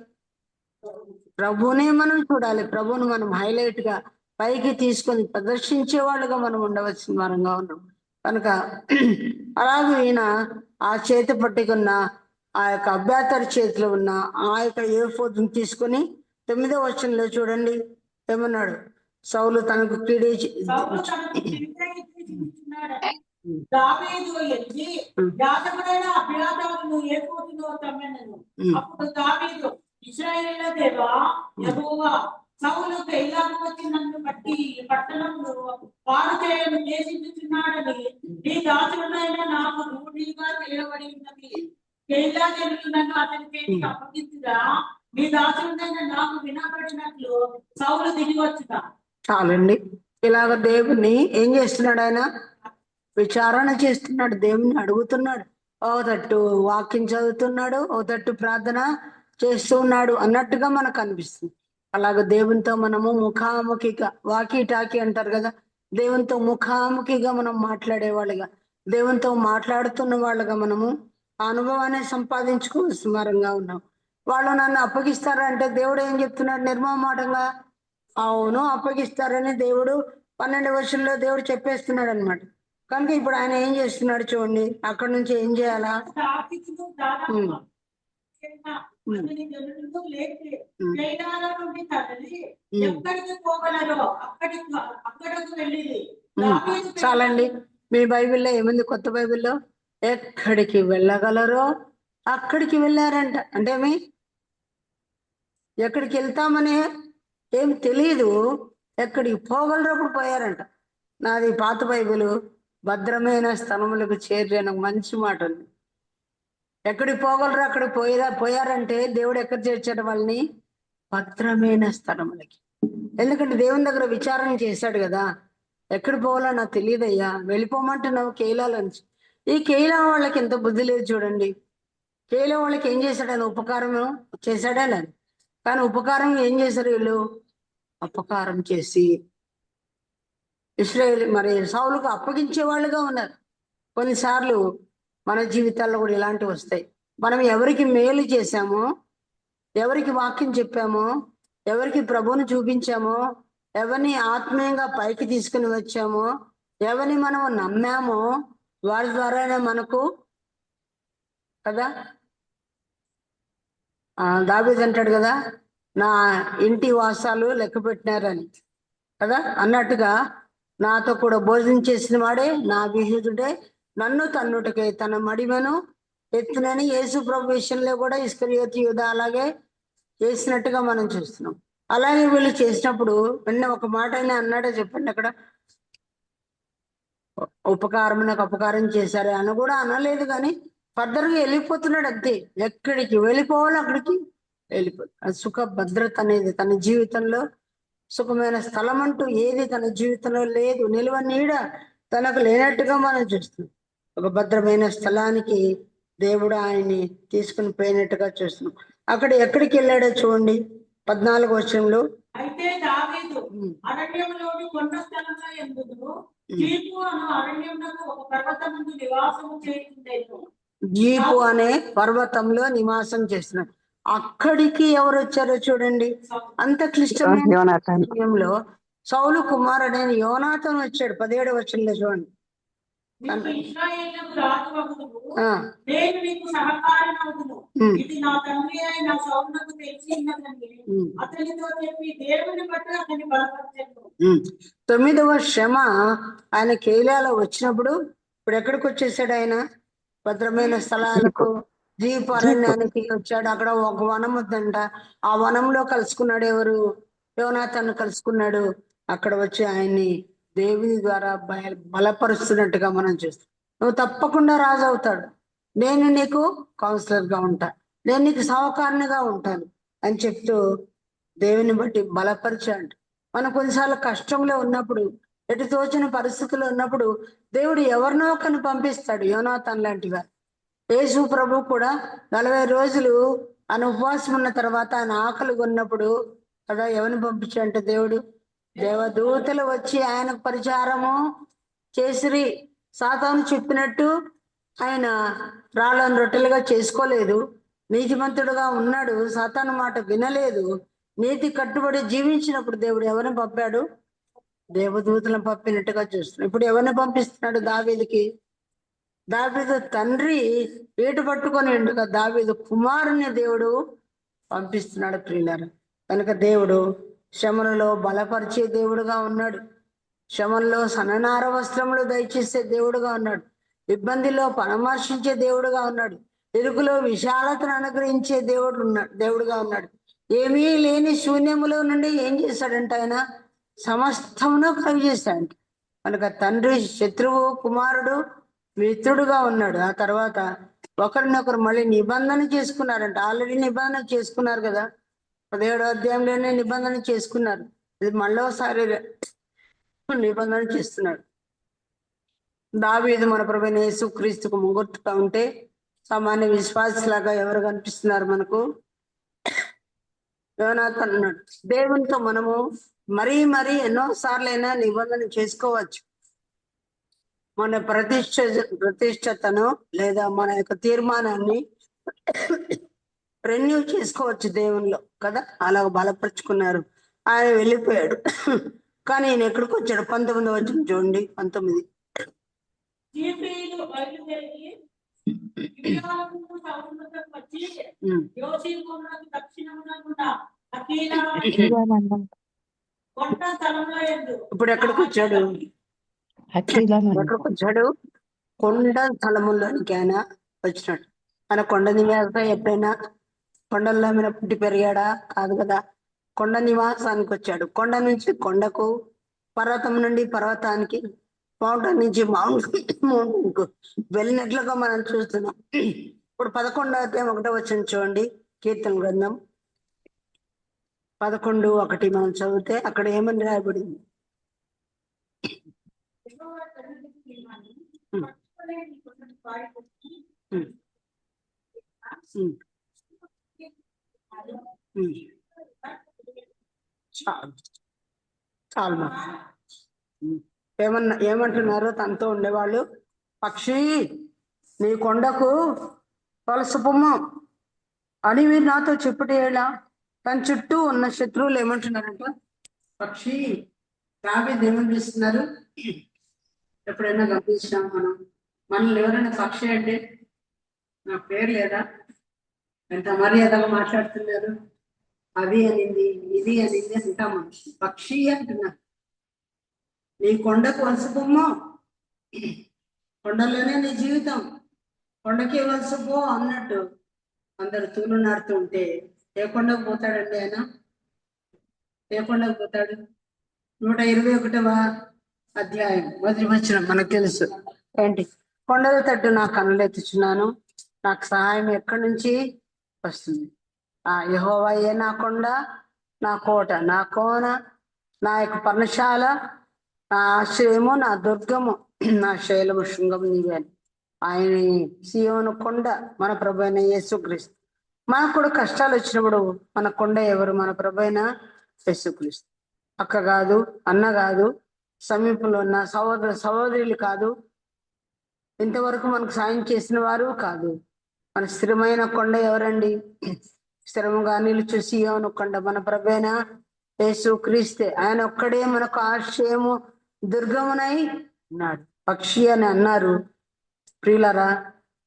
ప్రభువునే మనం చూడాలి. ప్రభువును మనం హైలైట్ గా పైకి తీసుకొని ప్రదర్శించే వాళ్ళుగా మనం ఉండవలసిన వారంగా ఉన్నాం. కనుక అలాగే ఈయన ఆ చేతి పట్టుకున్న ఆ యొక్క అభ్యాతరి చేతిలో ఉన్న ఆ యొక్క ఏఫోదును తీసుకొని 9వ వచనంలో చూడండి ఏమన్నాడు? సౌలు తనకు సౌలు తనకు కిరీటం ఇచ్చుచున్నాడని దావీదు ఎత్తి యాజకుడైన అబ్యాతారును ఏఫోదులో తమ్మెనను. అప్పుడు దావీదు, ఇశ్రాయేలు దేవా యెహోవా, సౌలు కైలాకు వచ్చి నన్ను బట్టి పట్టణంలో పాడు చేయను చేసించుచున్నాడని నీ దాసుడైన నాకు రూఢిగా చేయబడి ఉన్నది. కైలా జనులు నన్ను అతని చేతికి అప్పగించుగా నీ దాసుడైన నాకు వినబడినట్లు సౌలు దిగి వచ్చుగా. చాలండి. ఇలాగ దేవుణ్ణి ఏం చేస్తున్నాడు? ఆయన విచారణ చేస్తున్నాడు, దేవుణ్ణి అడుగుతున్నాడు. ఓ తట్టు వాక్యం చదువుతున్నాడు, ఓ తట్టు ప్రార్థన చేస్తూ ఉన్నాడు అన్నట్టుగా మనకు అనిపిస్తుంది. అలాగ దేవునితో మనము ముఖాముఖిగా, వాకీ టాకీ అంటారు కదా, దేవునితో ముఖాముఖిగా మనం మాట్లాడేవాళ్ళుగా, దేవునితో మాట్లాడుతున్న వాళ్ళుగా మనము అనుభవాన్ని సంపాదించుకోవాల్సిన వారంగా ఉన్నాం. వాళ్ళు నన్ను అప్పగిస్తారంటే దేవుడు ఏం చెప్తున్నాడు నిర్మమాటంగా? అవును, అప్పగిస్తారని దేవుడు 12వ వచనంలో దేవుడు చెప్పేస్తున్నాడు అనమాట. కనుక ఇప్పుడు ఆయన ఏం చేస్తున్నాడు చూడండి, అక్కడ నుంచి ఏం చేయాలా? చాలండి. మీ బైబిల్లో ఏముంది? కొత్త బైబిల్లో ఎక్కడికి వెళ్ళగలరో అక్కడికి వెళ్ళారంట. అంటే మీ ఎక్కడికి వెళ్తామని ఏం తెలియదు, ఎక్కడికి పోగలరప్పుడు పోయారంట. నాది పాత బైబిల్, భద్రమైన స్థలములకు చేరిన మంచి మాట ఉంది. ఎక్కడికి పోగలరు అక్కడికి పోయారంటే దేవుడు ఎక్కడ చేర్చాడు వాళ్ళని? భద్రమైన స్థలములకి. ఎందుకంటే దేవుని దగ్గర విచారణ చేశాడు కదా, ఎక్కడ పోవాలో నాకు తెలియదయ్యా, వెళ్ళిపోమంటున్నావు కేయిలాలని. ఈ కేయిలా వాళ్ళకి ఎంత బుద్ధి లేదు చూడండి. కేయిలా వాళ్ళకి ఏం చేశాడని ఉపకారం చేశాడా లేదు, కానీ ఉపకారం ఏం చేశారు వీళ్ళు? అపకారం చేసి ఇశ్రాయేలు మరి సౌలుకు అప్పగించే వాళ్ళుగా ఉన్నారు. కొన్నిసార్లు మన జీవితాల్లో కూడా ఇలాంటివి వస్తాయి. మనం ఎవరికి మేలు చేశామో, ఎవరికి వాక్యం చెప్పామో, ఎవరికి ప్రభువుని చూపించామో, ఎవరిని ఆత్మీయంగా పైకి తీసుకుని వచ్చామో, ఎవరిని మనం నమ్మామో వారి ద్వారానే మనకు కదా దావీదు అంటాడు కదా, నా ఇంటి వాసాలు లెక్క పెట్టినారని కదా అన్నట్టుగా, నాతో కూడా భోజనం చేసిన వాడే నా విహితుడే, నన్ను తన్నుటకే తన మడిమను ఎత్తునని యేసు ప్రభు విషయంలో కూడా ఇస్కరియోతు యూదా అలాగే చేసినట్టుగా మనం చూస్తున్నాం. అలాగే వీళ్ళు చేసినప్పుడు వెన్న ఒక మాట అయినా అన్నాడో చెప్పండి అక్కడ? ఉపకారం నాకు అపకారం చేశారు అని కూడా అనలేదు, కానీ ఫర్దర్గా వెళ్ళిపోతున్నాడు అంతే. ఎక్కడికి వెళ్ళిపోవాలో అక్కడికి వెళ్ళిపోతుంది. సుఖ భద్రత అనేది తన జీవితంలో, సుఖమైన స్థలం అంటూ ఏది తన జీవితంలో లేదు, నిలువ నీడ తనకు లేనట్టుగా మనం చూస్తున్నాం. ఒక భద్రమైన స్థలానికి దేవుడు ఆయన్ని తీసుకుని పోయినట్టుగా చూస్తున్నాం. అక్కడ ఎక్కడికి వెళ్ళాడో చూడండి 14వ వచనంలో. అయితే దావీదు అరణ్యంలోని కొండ స్థలంలో ఎందుకు జీపు అను అరణ్యమునకు ఒక పర్వతమందు నివాసము చేయుచుండెను. జీపు అనే పర్వతంలో నివాసం చేస్తున్నాడు. అక్కడికి ఎవరు వచ్చారో చూడండి. అంత క్లిష్టమైన సమయంలో సౌలు కుమారుడైన యోనాతాను వచ్చాడు. 17వ వచనంలో చూడండి. ఇశ్రాయేలుకు రాజు వగుదువు, నేను నీకు సహకారినవుదును, ఇది నా తండ్రి అయిన సౌలునకు తెలిసి ఉన్నదని అతనితో చెప్పి దేవుని బట్టి అతని బలపరచెను. 9వ శ్రమ ఆయన కేయిలాలో వచ్చినప్పుడు ఇప్పుడు ఎక్కడికి వచ్చేసాడు? ఆయన భద్రమైన స్థలాలకు, జీపు అరణ్యానికి వచ్చాడు. అక్కడ ఒక వనం ఉందంట, ఆ వనంలో కలుసుకున్నాడు. ఎవరు? యోనాతాను కలుసుకున్నాడు. అక్కడ వచ్చి ఆయన్ని దేవుని ద్వారా బలపరుస్తున్నట్టుగా మనం చూస్తాం. నువ్వు తప్పకుండా రాజు అవుతాడు, నేను నీకు కౌన్సిలర్ గా ఉంటా, నేను నీకు సహకారినిగా ఉంటాను అని చెప్తూ దేవుని బట్టి బలపరిచాడు. మనం కొన్నిసార్లు కష్టంలో ఉన్నప్పుడు, ఎటు తోచిన పరిస్థితుల్లో ఉన్నప్పుడు దేవుడు ఎవరినో ఒకరిని పంపిస్తాడు. యోనాతాన్ లాంటి వారు. యేసు ప్రభు కూడా 40 రోజులు ఆయన ఉపవాసం ఉన్న తర్వాత ఆయన ఆకలి కొన్నప్పుడు కదా ఎవరిని పంపించాడంటే దేవుడు దేవదూతలు వచ్చి ఆయనకు పరిచారము చేసిరి. సాతాను చెప్పినట్టు ఆయన రాళ్ళను రొట్టెలుగా చేసుకోలేదు. నీతిమంతుడుగా ఉన్నాడు, సాతాను మాట వినలేదు. నీతి కట్టుబడి జీవించినప్పుడు దేవుడు ఎవరిని పంపాడు? దేవదూతలను పంపినట్టుగా చూస్తున్నాడు. ఇప్పుడు ఎవరిని పంపిస్తున్నాడు? దావీదుకి. దావీదు తండ్రి ఏటు పట్టుకొని ఉండగా దావీదు కుమారుని దేవుడు పంపిస్తున్నాడు ప్రియులారా. కనుక దేవుడు శ్రమలలో బలపరిచే దేవుడుగా ఉన్నాడు. శ్రమల్లో సన్ననార వస్త్రములు దయచేసే దేవుడుగా ఉన్నాడు. ఇబ్బందిలో పరామర్శించే దేవుడుగా ఉన్నాడు. ఇరుకులో విశాలతను అనుగ్రహించే దేవుడుగా ఉన్నాడు. ఏమీ లేని శూన్యములో నుండి ఏం చేశాడంటే ఆయన సమస్తమును కలుగజేశాడంట. కనుక తండ్రి శత్రువు, కుమారుడు మిత్రుడుగా ఉన్నాడు. ఆ తర్వాత ఒకరినొకరు మళ్ళీ నిబంధన చేసుకున్నారంట. ఆల్రెడీ నిబంధన చేసుకున్నారు కదా, 17వ అధ్యాయంలోనే నిబంధన చేసుకున్నారు. ఇది మళ్ళోసారి నిబంధన చేస్తున్నాడు. దావీదు మన ప్రభువైన యేసుక్రీస్తుకు ముంగుర్తుగా ఉంటే సామాన్య విశ్వాసలాగా ఎవరు కనిపిస్తున్నారు మనకు? యోనాథన్ అన్నాడు. దేవునితో మనము మరీ ఎన్నో సార్లైనా నిబంధన చేసుకోవచ్చు. మన ప్రతిష్టతను లేదా మన యొక్క తీర్మానాన్ని రెన్యూ చేసుకోవచ్చు దేవునిలో కదా. అలా బలపరుచుకున్నారు. ఆయన వెళ్ళిపోయాడు. కానీ ఈయన ఎక్కడికి వచ్చాడు? 19వ వచనం చూడండి. 19. జీఫీయులు బయలుదేరి గిబియోనుకు సముద్రమునకు వచ్చి యోషీమునకు దక్షిణమున అకీలా కొండ స్థలంలో యందు. ఇప్పుడు ఎక్కడికి వచ్చాడు? ఎక్కడికి వచ్చాడు? కొండ స్థలములోనికి ఆయన వచ్చినాడు. ఆయన కొండ నివాసం ఎప్పుడైనా కొండల్లో మీద పుట్టి పెరిగాడా? కాదు కదా. కొండ నివాసానికి వచ్చాడు. కొండ నుంచి కొండకు, పర్వతం నుండి పర్వతానికి, మౌంటైన్ నుంచి మౌంటైన్ కు వెళ్ళినట్లుగా మనం చూస్తున్నాం. ఇప్పుడు 11వ అధ్యాయం 1వ వచనం చూడండి. కీర్తన గ్రంథం 11:1 మనం చదివితే అక్కడ ఏమని రాయబడింది? చాలు. ఏమంటున్నారు తనతో ఉండేవాళ్ళు? పక్షి, నీ కొండకు వలస పొమ్ము అని మీరు నాతో చెప్పుటేలా. తన చుట్టూ ఉన్న శత్రువులు ఏమంటున్నారంట? పక్షి. దావీదు ఏమనిపిస్తున్నారు? ఎప్పుడైనా గమనించినాం మనల్ని ఎవరైనా పక్షి అంటే నా పేరు లేదా, ఎంత మర్యాదగా మాట్లాడుతున్నారు, అది అనింది ఇది అనింది అంటాం. మనిషి పక్షి అంటున్నారు. నీ కొండకు వలసపోమ్మో, కొండలోనే నీ జీవితం, కొండకి వలసపో అన్నట్టు అందరు తూలు నాడుతూ ఉంటే ఏ కొండకు పోతాడండి ఆయన? ఏ కొండకు పోతాడు? 121వ అధ్యాయం 1వ వచనం మనకు తెలుసు ఏంటి? కొండల తట్టు నా కన్నులెత్తుచున్నాను, నాకు సహాయం ఎక్కడి నుంచి వస్తుంది? యెహోవాయే నా కొండ, నా కోట, నా కోన, నా యొక్క పర్ణశాల, నా ఆశ్రయము, నా దుర్గము, నా శైలము, శృంగము నీవే. ఆయన సీయోను కొండ మన ప్రభువైన యేసుక్రీస్తు. మనకు కూడా కష్టాలు వచ్చినప్పుడు మన కొండ ఎవరు? మన ప్రభువైన యేసుక్రీస్తు. అక్క కాదు, అన్న కాదు, సమీపంలో ఉన్న సహోదరులు కాదు, ఇంతవరకు మనకు సాయం చేసిన వారు కాదు. మన స్థిరమైన కొండ ఎవరండి? స్థిరముగా నిలుచు సీయోను కొండ మన ప్రభువైన యేసుక్రీస్తే. ఆయన ఒక్కడే మనకు ఆశ్రయము, దుర్గమునై ఉన్నాడు. పక్షి అని అన్నారు ప్రియులరా.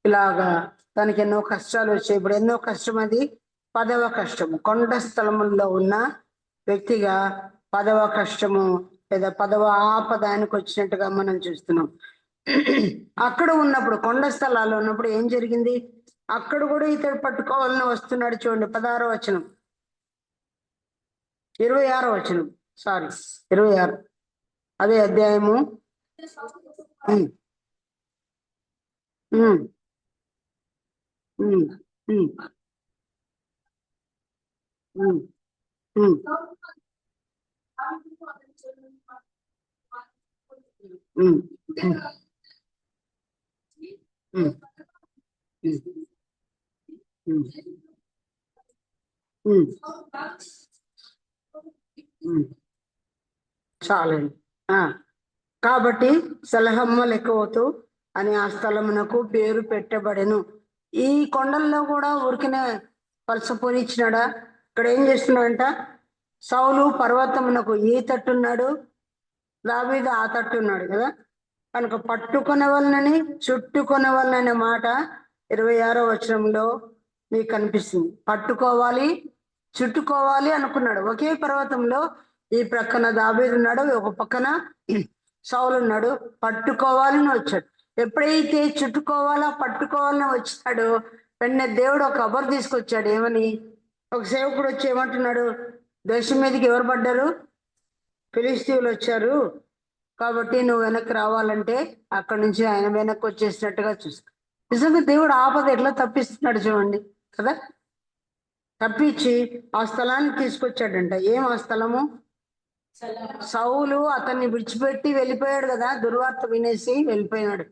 ఇలాగా తనకి ఎన్నో కష్టాలు వచ్చాయి. ఇప్పుడు ఎన్నో కష్టం, అది 10వ కష్టము. కొండ స్థలముల్లో ఉన్న వ్యక్తిగా 10వ కష్టము లేదా 10వ ఆపద ఆయనకు వచ్చినట్టుగా మనం చూస్తున్నాం. అక్కడ ఉన్నప్పుడు, కొండ స్థలాల్లో ఉన్నప్పుడు ఏం జరిగింది? అక్కడ కూడా ఇతడు పట్టుకోవాలని వస్తున్నాడు. చూడండి 16వ వచనం, 26వ వచనం, 26, అదే అధ్యాయము. చాలండి. కాబట్టి సలహమ్మ లెక్కవతు అని ఆ స్థలమునకు పేరు పెట్టబడెను. ఈ కొండల్లో కూడా ఊరికినే పలసపోనిచ్చినాడా? ఇక్కడ ఏం చేస్తున్నాడంట? సౌలు పర్వతమునకు ఈ తట్టున్నాడు, దావీదు ఆ తట్టున్నాడు కదా. కనుక పట్టుకునే వాళ్ళని చుట్టుకునే వాళ్ళనే మాట 26వ వచనంలో మీకు కనిపిస్తుంది. పట్టుకోవాలి, చుట్టుకోవాలి అనుకున్నాడు. ఒకే పర్వతంలో ఈ ప్రక్కన దావీదు ఉన్నాడు, ఒక పక్కన సౌలు ఉన్నాడు. పట్టుకోవాలని వచ్చాడు. ఎప్పుడైతే చుట్టుకోవాలా పట్టుకోవాలని వచ్చాడో వెంటనే దేవుడు ఒక కబర్ తీసుకొచ్చాడు. ఏమని? ఒక సేవకుడు వచ్చి ఏమంటున్నాడు? దేశం మీదకి ఎవరు పడ్డారు? ఫిలిస్తీయులు వచ్చారు, కాబట్టి నువ్వు వెనక్కి రావాలంటే అక్కడి నుంచి ఆయన వెనక్కి వచ్చేసినట్టుగా చూస్తా. నిజంగా దేవుడు ఆపద ఎట్లా తప్పిస్తున్నాడు చూడండి కదా. తప్పించి ఆ స్థలాన్ని తీసుకొచ్చాడంట. ఏం ఆ స్థలము? సౌలు అతన్ని విడిచిపెట్టి వెళ్ళిపోయాడు కదా, దుర్వార్త వినేసి వెళ్ళిపోయినాడు.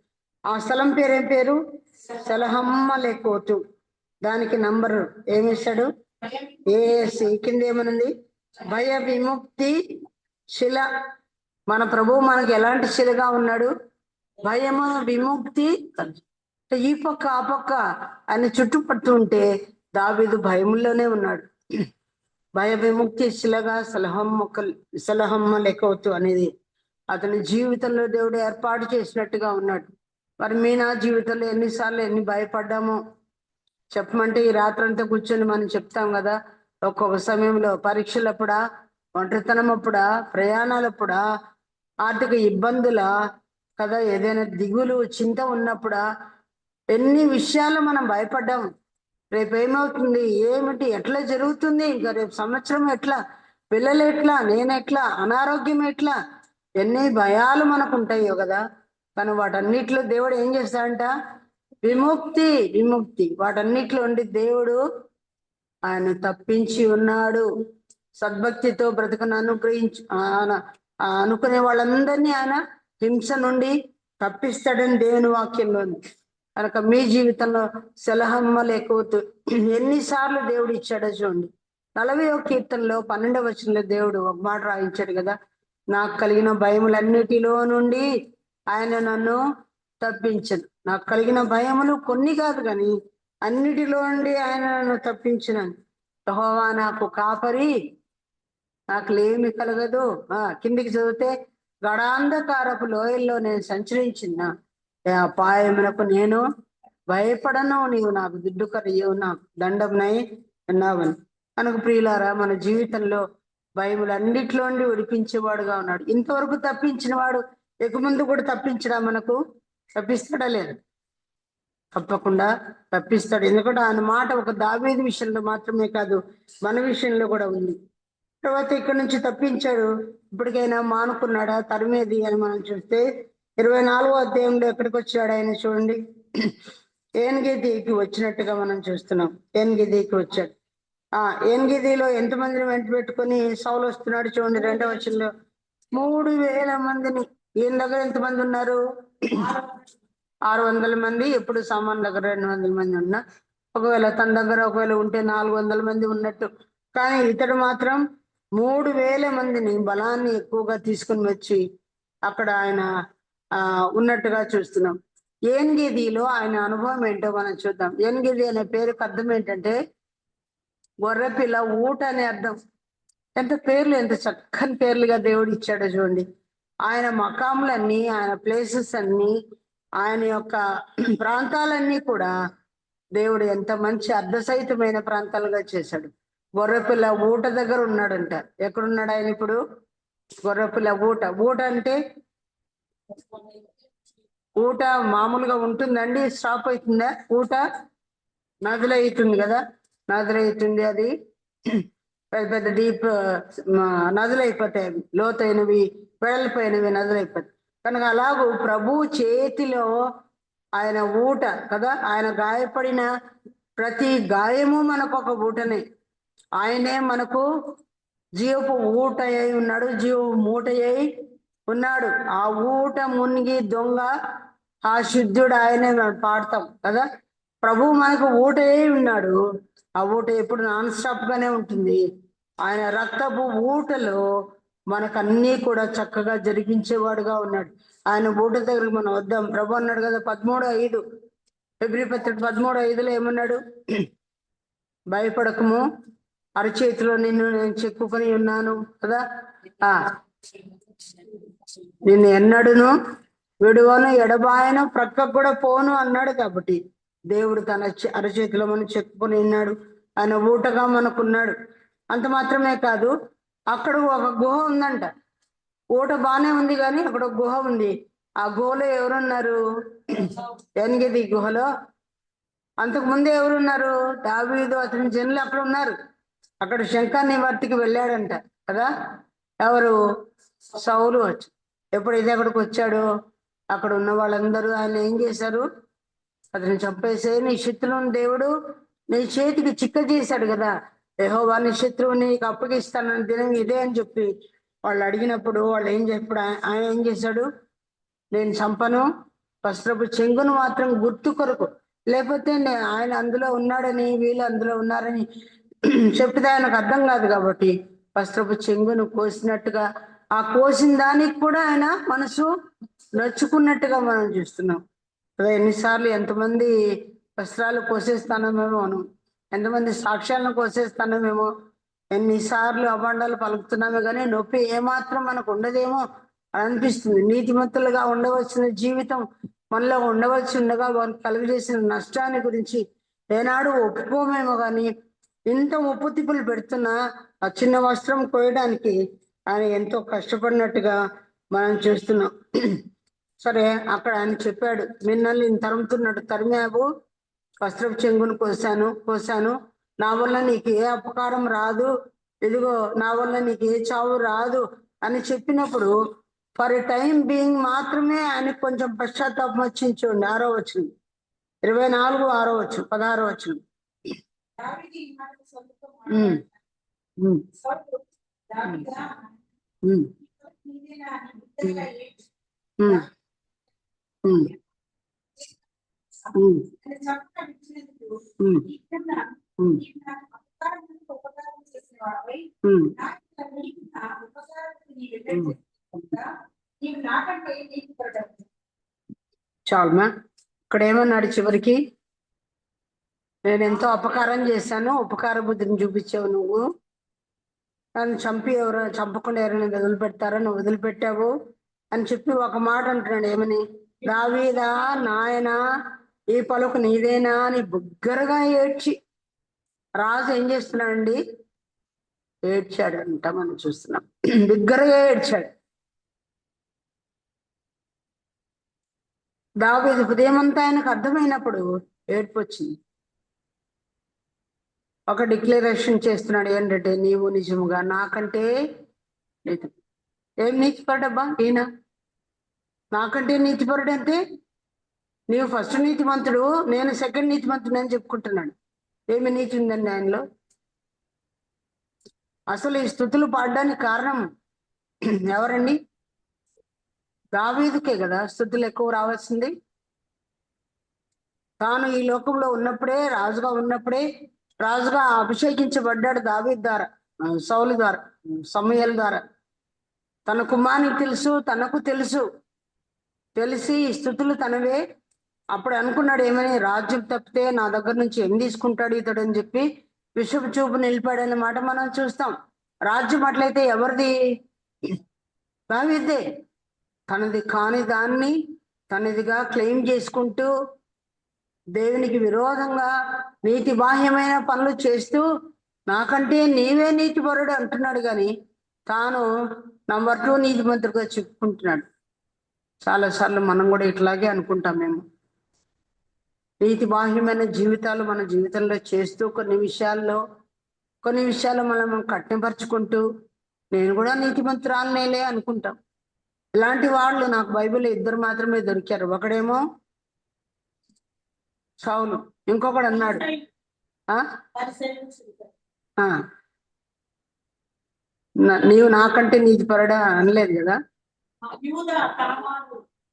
ఆ స్థలం పేరు ఏం పేరు? సలహమ్మ లేకోతు. దానికి నంబరు ఏమిస్తాడు? ఏసి. కింద ఏమనుంది? భయ విముక్తి శిల. మన ప్రభువు మనకి ఎలాంటి శిలగా ఉన్నాడు? భయము విముక్తి. ఈ పక్క ఆ పక్క ఆయన చుట్టుపట్టు ఉంటే దావీదు భయముల్లోనే ఉన్నాడు. భయ విముక్తి శిలగా సలహమ్మ లెక్కవద్దు అనేది అతని జీవితంలో దేవుడు ఏర్పాటు చేసినట్టుగా ఉన్నాడు. మరి మీ నా జీవితంలో ఎన్నిసార్లు ఎన్ని భయపడ్డామో చెప్పమంటే ఈ రాత్రంతా కూర్చొని మనం చెప్తాం కదా. ఒక్కొక్క సమయంలో పరీక్షలప్పుడా, ఒంటరితనం అప్పుడా, ప్రయాణాలప్పుడా, ఆర్థిక ఇబ్బందుల కదా, ఏదైనా దిగులు చింత ఉన్నప్పుడా, ఎన్ని విషయాలు మనం భయపడ్డాము. రేపు ఏమవుతుంది, ఏమిటి, ఎట్లా జరుగుతుంది, ఇంకా రేపు సంవత్సరం ఎట్లా, పిల్లలు ఎట్లా, నేనెట్లా, అనారోగ్యం ఎట్లా, ఎన్ని భయాలు మనకు ఉంటాయో కదా. కానీ వాటన్నిటిలో దేవుడు ఏం చేస్తాడంట? విముక్తి. వాటన్నిటిలో ఉండి దేవుడు ఆయన తప్పించి ఉన్నాడు. సద్భక్తితో బ్రతుకును అనుకునే వాళ్ళందరినీ ఆయన హింస నుండి తప్పిస్తాడని దేవుని వాక్యంలో ఉంది. కనుక మీ జీవితంలో సలహమ్మ లేకపోతే ఎన్నిసార్లు దేవుడు ఇచ్చాడో చూడండి. 40వ కీర్తనలో 12వ వచనంలో దేవుడు ఒక మాట రాయించాడు కదా. నాకు కలిగిన భయములన్నిటిలో నుండి ఆయన నన్ను తప్పించను. నాకు కలిగిన భయములు కొన్ని కాదు కానీ అన్నిటిలో నుండి ఆయన నన్ను తప్పించినాను. యెహోవా నాకు కాపరి, నాకు లేమి కలగదు. కిందికి చదివితే గడాంధకారపు లోయల్లో నేను సంచరించిన అపాయమునకు నేను భయపడను, నీవు నాకు దిడ్డుకరియవు, నాకు దండంనై అన్నావని. కనుక ప్రియులారా, మన జీవితంలో భయములన్నిటిలో నుండి విడిపించేవాడుగా ఉన్నాడు. ఇంతవరకు తప్పించిన వాడు ఇక ముందు కూడా తప్పించడా? మనకు తప్పిస్తాడా? లేదు, తప్పకుండా తప్పిస్తాడు. ఎందుకంటే ఆయన మాట ఒక దావీదు విషయంలో మాత్రమే కాదు, మన విషయంలో కూడా ఉంది. తర్వాత ఇక్కడ నుంచి తప్పించాడు. ఇప్పటికైనా మానుకున్నాడా తరిమేది అని మనం చూస్తే 24వ అధ్యాయంలో ఎక్కడికి వచ్చాడు ఆయన చూడండి. ఏన్గెదీకి వచ్చినట్టుగా మనం చూస్తున్నాం. ఏన్గెదీకి వచ్చాడు. ఏన్గెదీలో ఎంతమందిని వెంట పెట్టుకొని సౌలు వస్తున్నాడు చూడండి. 2వ వచనంలో 3000 మందిని. ఈయన దగ్గర ఎంతమంది ఉన్నారు? 600 మంది. ఎప్పుడు సామాన్ దగ్గర 200 మంది ఉన్నా, ఒకవేళ తన దగ్గర ఒకవేళ ఉంటే 400 మంది ఉన్నట్టు. కానీ ఇతడు మాత్రం 3000 మందిని బలాన్ని ఎక్కువగా తీసుకుని వచ్చి అక్కడ ఆయన ఉన్నట్టుగా చూస్తున్నాం. ఏన్గెదీలో ఆయన అనుభవం ఏంటో మనం చూద్దాం. ఏన్గెదీ అనే పేరుకు అర్థం ఏంటంటే గొర్రెపిల్ల, ఊట అనే అర్థం. ఎంత పేర్లు, ఎంత చక్కని పేర్లుగా దేవుడు ఇచ్చాడో చూడండి. ఆయన మకాములన్నీ, ఆయన ప్లేసెస్ అన్ని, ఆయన యొక్క ప్రాంతాలన్నీ కూడా దేవుడు ఎంత మంచి అర్ధసహితమైన ప్రాంతాలుగా చేశాడు. గొర్రెపిల్ల ఊట దగ్గర ఉన్నాడంట. ఎక్కడున్నాడు ఆయన ఇప్పుడు? గొర్రెపిల్ల ఊట అంటే ఊట మామూలుగా ఉంటుందండి, స్టాప్ అవుతుందా? ఊట నదులు అవుతుంది కదా, నదులు అవుతుంది. అది పెద్ద పెద్ద డీప్ నదులు అయిపోతాయి, అవి లోతైనవి, వెడల్పోయినవి నదులు అయిపోతాయి. కనుక అలాగూ ప్రభు చేతిలో ఆయన ఊట కదా. ఆయన గాయపడిన ప్రతి గాయము మనకు ఒక ఊటనే. ఆయనే మనకు జీవపు ఊట అయి ఉన్నాడు, జీవపు మూట అయి ఉన్నాడు. ఆ ఊట మునిగి దొంగ ఆ శుద్ధుడు ఆయనే పాడతాం కదా. ప్రభు మనకు ఊట అయి ఉన్నాడు. ఆ ఊట ఎప్పుడు నాన్ స్టాప్ గానే ఉంటుంది. ఆయన రక్తపు ఊటలో మనకన్నీ కూడా చక్కగా జరిగించేవాడుగా ఉన్నాడు. ఆయన ఊట దగ్గరికి మనం వద్దాం. ప్రభు అన్నాడు కదా 13:5 ఫిబ్రవరి 13:5 ఏమన్నాడు? భయపడకము, అరచేతిలో నిన్ను నేను చెక్కుకొని ఉన్నాను కదా. నిన్ను ఎన్నడును విడువను, ఎడబాయను, ప్రక్కకు కూడా పోను అన్నాడు. కాబట్టి దేవుడు తన అరచేతిలో మనం చెప్పుకొని ఉన్నాడు. ఆయన ఊటగా మనకున్నాడు. అంత మాత్రమే కాదు, అక్కడ ఒక గుహ ఉందంట. ఊట బానే ఉంది కానీ అక్కడ ఒక గుహ ఉంది. ఆ గుహలో ఎవరున్నారు? ఎన్గది గుహలో అంతకు ముందే ఎవరున్నారు? దావీదు అతని జనులు అక్కడ ఉన్నారు. అక్కడ శంఖాన్ని వర్తికి వెళ్ళాడంట కదా. ఎవరు? సౌలు వచ్చి ఎప్పుడైతే అక్కడికి వచ్చాడో అక్కడ ఉన్న వాళ్ళందరూ ఆయన ఏం చేశారు? అతను చంపేసే నీ శత్రువుని దేవుడు నీ చేతికి చిక్క చేశాడు కదా. యెహోవా నీ శత్రువు నీకు అప్పగిస్తానని దినం ఇదే అని చెప్పి వాళ్ళు అడిగినప్పుడు వాళ్ళు ఏం చెప్పాడు? ఆయన ఏం చేశాడు? నేను చంపను, వస్త్రపు చెంగును మాత్రం గుర్తు కొరకు, లేకపోతే ఆయన అందులో ఉన్నాడని వీళ్ళు అందులో ఉన్నారని చెప్తే ఆయనకు అర్థం కాదు. కాబట్టి వస్త్రపు చెంగును కోసినట్టుగా ఆ కోసిన దానికి కూడా ఆయన మనసు నొచ్చుకున్నట్టుగా మనం చూస్తున్నాం. ఎన్నిసార్లు ఎంతమంది వస్త్రాలు కోసేస్తానమేమో, ఎంతమంది సాక్ష్యాలను కోసేస్తానమేమో, ఎన్నిసార్లు అభాండాలు పలుకుతున్నామే కానీ నొప్పి ఏమాత్రం మనకు ఉండదేమో అని అనిపిస్తుంది. నీతిమంతులుగా ఉండవలసిన జీవితం మనలో ఉండవలసి ఉండగా వారికి కలుగజేసిన నష్టాన్ని గురించి ఏనాడు ఒప్పుకోమేమో కానీ ఇంత ఉప్పు తిప్పులు పెడుతున్నా ఆ చిన్న వస్త్రం కోయడానికి ఆయన ఎంతో కష్టపడినట్టుగా మనం చూస్తున్నాం. సరే, అక్కడ ఆయన చెప్పాడు, మిన్నల్ని తరుముతున్నట్టు తరిమావు, వస్త్రపు చెంగును కోసాను, నా వల్ల నీకు ఏ అపకారం రాదు, ఇదిగో నా వల్ల నీకు ఏ చావు రాదు అని చెప్పినప్పుడు ఫర్ టైం బీయింగ్ మాత్రమే ఆయనకు కొంచెం పశ్చాత్తాపం వచ్చింది. 6వ వచనం, 24, 6వ వచనం, 16వ వచనం. చాలుమా. ఇక్కడ ఏమన్నాడు చివరికి? నేను ఎంతో అపకారం చేశాను, ఉపకార బుద్ధిని చూపించావు నువ్వు, నన్ను చంపకుండా ఎవరైనా వదిలిపెడతారా? నువ్వు వదిలిపెట్టావు అని చెప్పి ఒక మాట అంటున్నాడు. ఏమని? దావీదా నాయనా, ఈ పలుకు నీదేనా అని బుగ్గరగా ఏడ్చి. రాజు ఏం చేస్తున్నాడండి? ఏడ్చాడు అంట, మనం చూస్తున్నాం. బిగ్గరగా ఏడ్చాడు. దావీదు హృదయమంతా ఆయనకు అర్థమైనప్పుడు ఏడ్పు వచ్చింది. ఒక డిక్లరేషన్ చేస్తున్నాడు ఏంటంటే, నీవు నిజముగా నాకంటే నీతి. ఏం నీతిపరుడబ్బా ఈయన? నాకంటే నీతిపరుడు అంటే నీవు ఫస్ట్ నీతిమంతుడు, నేను సెకండ్ నీతిమంతుడు అని చెప్పుకుంటున్నాడు. ఏమి నీతి ఉందండి ఆయనలో? అసలు ఈ స్తుతులు పాడడానికి కారణం ఎవరండి? దావీదుకే కదా స్తుతులు ఎక్కువ రావాల్సింది. తాను ఈ లోకంలో ఉన్నప్పుడే, రాజుగా ఉన్నప్పుడే, రాజుగా అభిషేకించబడ్డాడు దావీదు ద్వారా, సౌలు ద్వారా, సమూయేలు ద్వారా. తన కుమారునికి తెలుసు, తనకు తెలుసు, తెలిసి ఈ స్తుతులు తనవే. అప్పుడు అనుకున్నాడు ఏమని? రాజ్యం తప్పితే నా దగ్గర నుంచి ఏం తీసుకుంటాడు ఇతడు అని చెప్పి విషపు చూపు నిలిపాడనే మాట మనం చూస్తాం. రాజ్యం అట్లయితే ఎవరిది? దావీదే. తనది కాని దాన్ని తనదిగా క్లెయిమ్ చేసుకుంటూ దేవునికి విరోధంగా నీతి బాహ్యమైన పనులు చేస్తూ నాకంటే నీవే నీతిపరుడు అంటున్నాడు. కానీ తాను నంబర్ 2 నీతిమంతుడిగా చెప్పుకుంటున్నాడు. చాలాసార్లు మనం కూడా ఇట్లాగే అనుకుంటాం. మేము నీతి బాహ్యమైన జీవితాలు మన జీవితంలో చేస్తూ కొన్ని విషయాలు మనం కఠినపరుచుకుంటూ నేను కూడా నీతిమంతురాలనేలే అనుకుంటాం. ఇలాంటి వాళ్ళు నాకు బైబిల్లో 2 మాత్రమే దొరికారు. ఒకడేమో సౌలు, ఇంకొకడు అన్నాడు నీవు నాకంటే నీతిపరుడా అనలేదు కదా.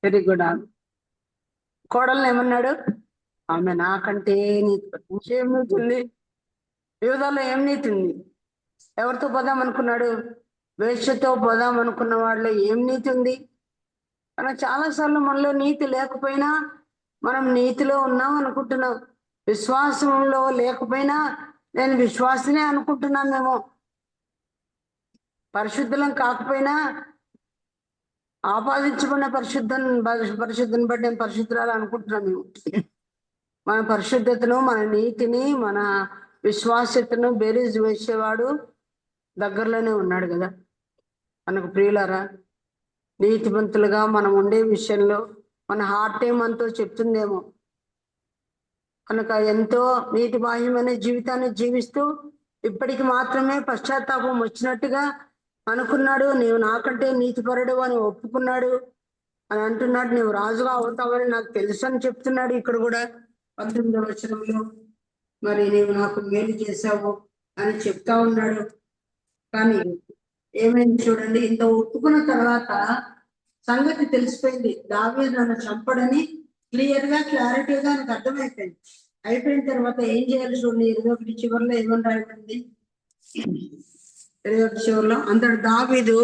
Very good. కోడల్ని ఏమన్నాడు? ఆమె నాకంటే నీతిపరుడు. ఏం నీతి ఉంది యూదాలో? ఏం నీతి ఉంది? ఎవరితో పోదాం అనుకున్నాడు? వేశ్యతో పోదాం అనుకున్న వాళ్ళలో ఏం నీతి ఉంది? కానీ చాలాసార్లు మనలో నీతి లేకపోయినా మనం నీతిలో ఉన్నాం అనుకుంటున్నాం. విశ్వాసంలో లేకపోయినా నేను విశ్వాసనే అనుకుంటున్నామేమో. పరిశుద్ధులం కాకపోయినా ఆపాదించబడిన పరిశుద్ధిని బట్టి నేను పరిశుద్ధురాలు అనుకుంటున్నాం మేము. మన పరిశుద్ధతను, మన నీతిని, మన విశ్వాసతను బేరీజ్ వేసేవాడు దగ్గరలోనే ఉన్నాడు కదా. మనకు ప్రియులారా, నీతిమంతులుగా మనం ఉండే విషయంలో మన హార్ట్ ఏమంతో చెప్తుందేమో. కనుక ఎంతో నీతి బాహ్యమైన జీవితాన్ని జీవిస్తూ ఇప్పటికి మాత్రమే పశ్చాత్తాపం వచ్చినట్టుగా అనుకున్నాడు. నీవు నాకంటే నీతిపరుడు అని ఒప్పుకున్నాడు అని అంటున్నాడు. నీవు రాజుగా అవుతావని నాకు తెలుసు అని చెప్తున్నాడు. ఇక్కడ కూడా 19వ వచనంలో మరి నీవు నాకు మేలు చేశావు అని చెప్తా ఉన్నాడు. కానీ ఏమైంది చూడండి, ఇంత ఒప్పుకున్న తర్వాత సంగతి తెలిసిపోయింది. దావీదు నన్ను చంపడని క్లారిటీగా నాకు అర్థమైపోయింది. అయిపోయిన తర్వాత ఏం చేయాలి చూడండి, 21 చివరిలో ఏమని రాయబడింది? 21 చివరిలో అంతటి దావీదు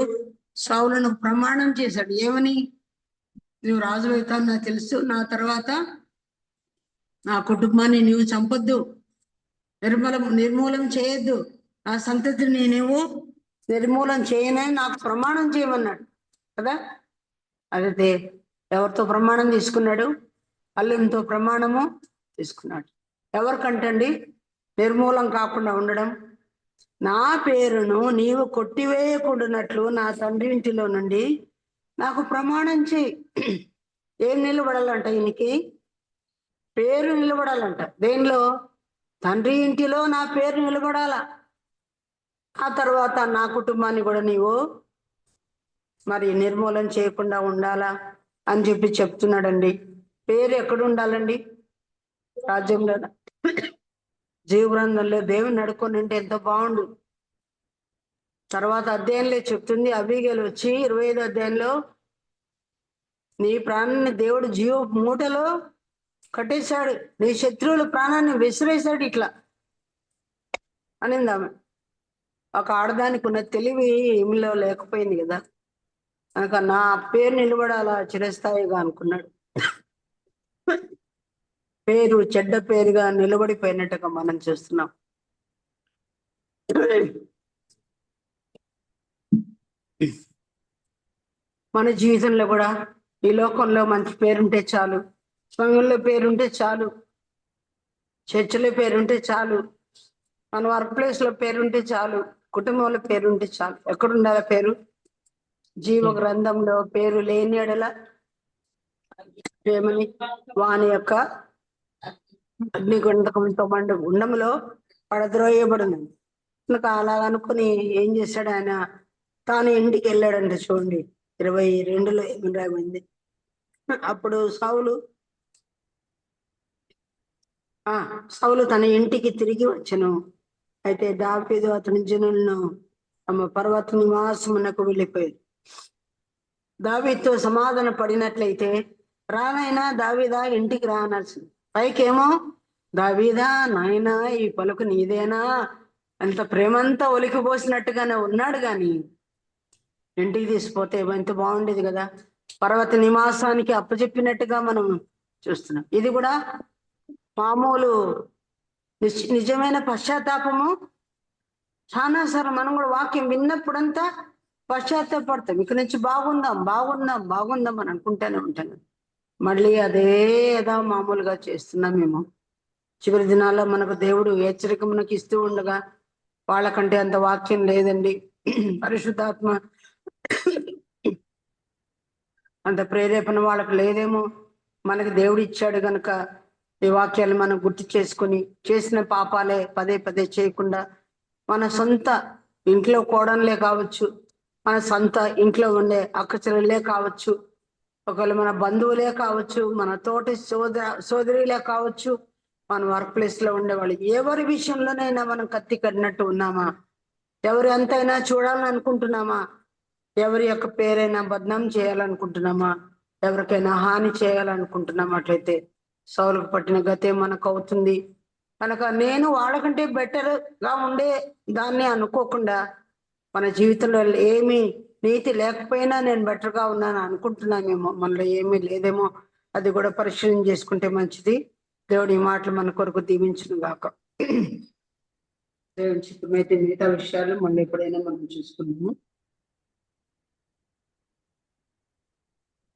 సౌలును ప్రమాణం చేశాడు. ఏమని? నువ్వు రాజు అవుతావు నాకు తెలుసు, నా తర్వాత నా కుటుంబాన్ని నీవు చంపొద్దు, నిర్మూలం చేయొద్దు, నా సంతతిని నీవు నిర్మూలన చేయనని నాకు ప్రమాణం చేయమన్నాడు కదా. అయితే ఎవరితో ప్రమాణం తీసుకున్నాడు? అల్లునితో ప్రమాణము తీసుకున్నాడు. ఎవరికంటండి? నిర్మూలం కాకుండా ఉండడం. నా పేరును నీవు కొట్టివేయకుండానట్లు నా తండ్రి ఇంటిలో నుండి నాకు ప్రమాణం చేయి. ఏం నిలబడాలంట? ఈయనకి పేరు నిలబడాలంట. దేనిలో? తండ్రి ఇంటిలో నా పేరు నిలబడాలా. ఆ తర్వాత నా కుటుంబాన్ని కూడా నీవు మరి నిర్మూలన చేయకుండా ఉండాలా అని చెప్పి చెప్తున్నాడండి. పేరు ఎక్కడ ఉండాలండి? రాజ్యంలో, జీవగ్రంథంలో దేవుని నడుకొని ఉంటే ఎంత బాగుండు. తర్వాత అధ్యాయంలో చెప్తుంది, అబీగేలు వచ్చి 25వ అధ్యాయంలో నీ ప్రాణాన్ని దేవుడు జీవ మూటలో కట్టేశాడు, నీ శత్రువుల ప్రాణాన్ని విసిరేశాడు ఇట్లా అనింది ఆమె. ఒక ఆడదానికి ఉన్న తెలివి ఈమెలో లేకపోయింది కదా. కనుక నా పేరు నిలబడాలా చిరస్థాయిగా అనుకున్నాడు. పేరు చెడ్డ పేరుగా నిలబడిపోయినట్టుగా మనం చూస్తున్నాం. మన జీవితంలో కూడా ఈ లోకంలో మంచి పేరుంటే చాలు, సంఘంలో పేరుంటే చాలు, చర్చిలో పేరుంటే చాలు, మన వర్క్ ప్లేస్ లో పేరుంటే చాలు, కుటుంబంలో పేరుంటే చాలు. ఎక్కడుండాల పేరు? జీవ గ్రంథంలో పేరు లేని ఎడల ఏమని? వాని యొక్క అగ్నిగుండకంతో మండు గుండంలో పడద్రోయబడింది. కనుక అలా అనుకుని ఏం చేశాడు ఆయన? తాను ఇంటికి వెళ్ళాడంట. చూడండి 22లో ఏమని రాబడింది? అప్పుడు సౌలు తన ఇంటికి తిరిగి వచ్చెను. అయితే దావీదు అతని జనులను తమ పర్వత నివాసమునకు వెళ్ళిపోయాడు. దావీదుతో సమాధాన పడినట్లయితే, రానైనా దావీదా ఇంటికి రానాల్సింది. పైకేమో దావీదా నాయనా ఈ పలుకు నీదేనా అంత ప్రేమంతా ఒలికిపోసినట్టుగానే ఉన్నాడు. గాని ఇంటికి తీసిపోతే ఎంత బాగుండేది కదా. పర్వత నివాసానికి అప్పచెప్పినట్టుగా మనం చూస్తున్నాం. ఇది కూడా మామూలు నిజమైన పశ్చాత్తాపము. చాలాసార్లు మనం కూడా వాక్యం విన్నప్పుడంతా పశ్చాత్తాపడతాం. ఇక నుంచి బాగుందాం అని అనుకుంటూనే ఉంటాను. మళ్ళీ అదే మామూలుగా చేస్తున్నాం మేము. చివరి దినాల్లో మనకు దేవుడు హెచ్చరిక మనకి ఇస్తూ ఉండగా, వాళ్ళకంటే అంత వాక్యం లేదండి, పరిశుద్ధాత్మ అంత ప్రేరేపణ వాళ్ళకు లేదేమో. మనకి దేవుడు ఇచ్చాడు కనుక ఈ వాక్యాలు మనం గుర్తు చేసుకొని చేసిన పాపాలే పదే చేయకుండా, మన సొంత ఇంట్లో కోడన్లే కావచ్చు, మన సొంత ఇంట్లో ఉండే అక్కచెల్లెలే కావచ్చు, ఒకవేళ మన బంధువులే కావచ్చు, మన తోటి సోదరులే కావచ్చు, మన వర్క్ ప్లేస్ లో ఉండేవాళ్ళు, ఎవరి విషయంలోనైనా మనం కత్తి కట్టినట్టు ఉన్నామా? ఎవరు ఎంతైనా చూడాలని అనుకుంటున్నామా? ఎవరి యొక్క పేరైనా బద్నాం చేయాలనుకుంటున్నామా? ఎవరికైనా హాని చేయాలనుకుంటున్నామా? అట్లయితే సౌలుకు పట్టిన గతే మనకు అవుతుంది. కనుక నేను వాళ్ళకంటే బెటర్ గా ఉండే దాన్ని అనుకోకుండా మన జీవితంలో ఏమీ నీతి లేకపోయినా నేను బెటర్గా ఉన్నాను అనుకుంటున్నామేమో, మనలో ఏమీ లేదేమో, అది కూడా పరిశీలన చేసుకుంటే మంచిది. దేవుడి ఈ మాటలు మన కొరకు దీవించును గాక. దేవుని చిత్తమైతే మిగతా విషయాలు మళ్ళీ ఎప్పుడైనా మనం చూసుకున్నాము.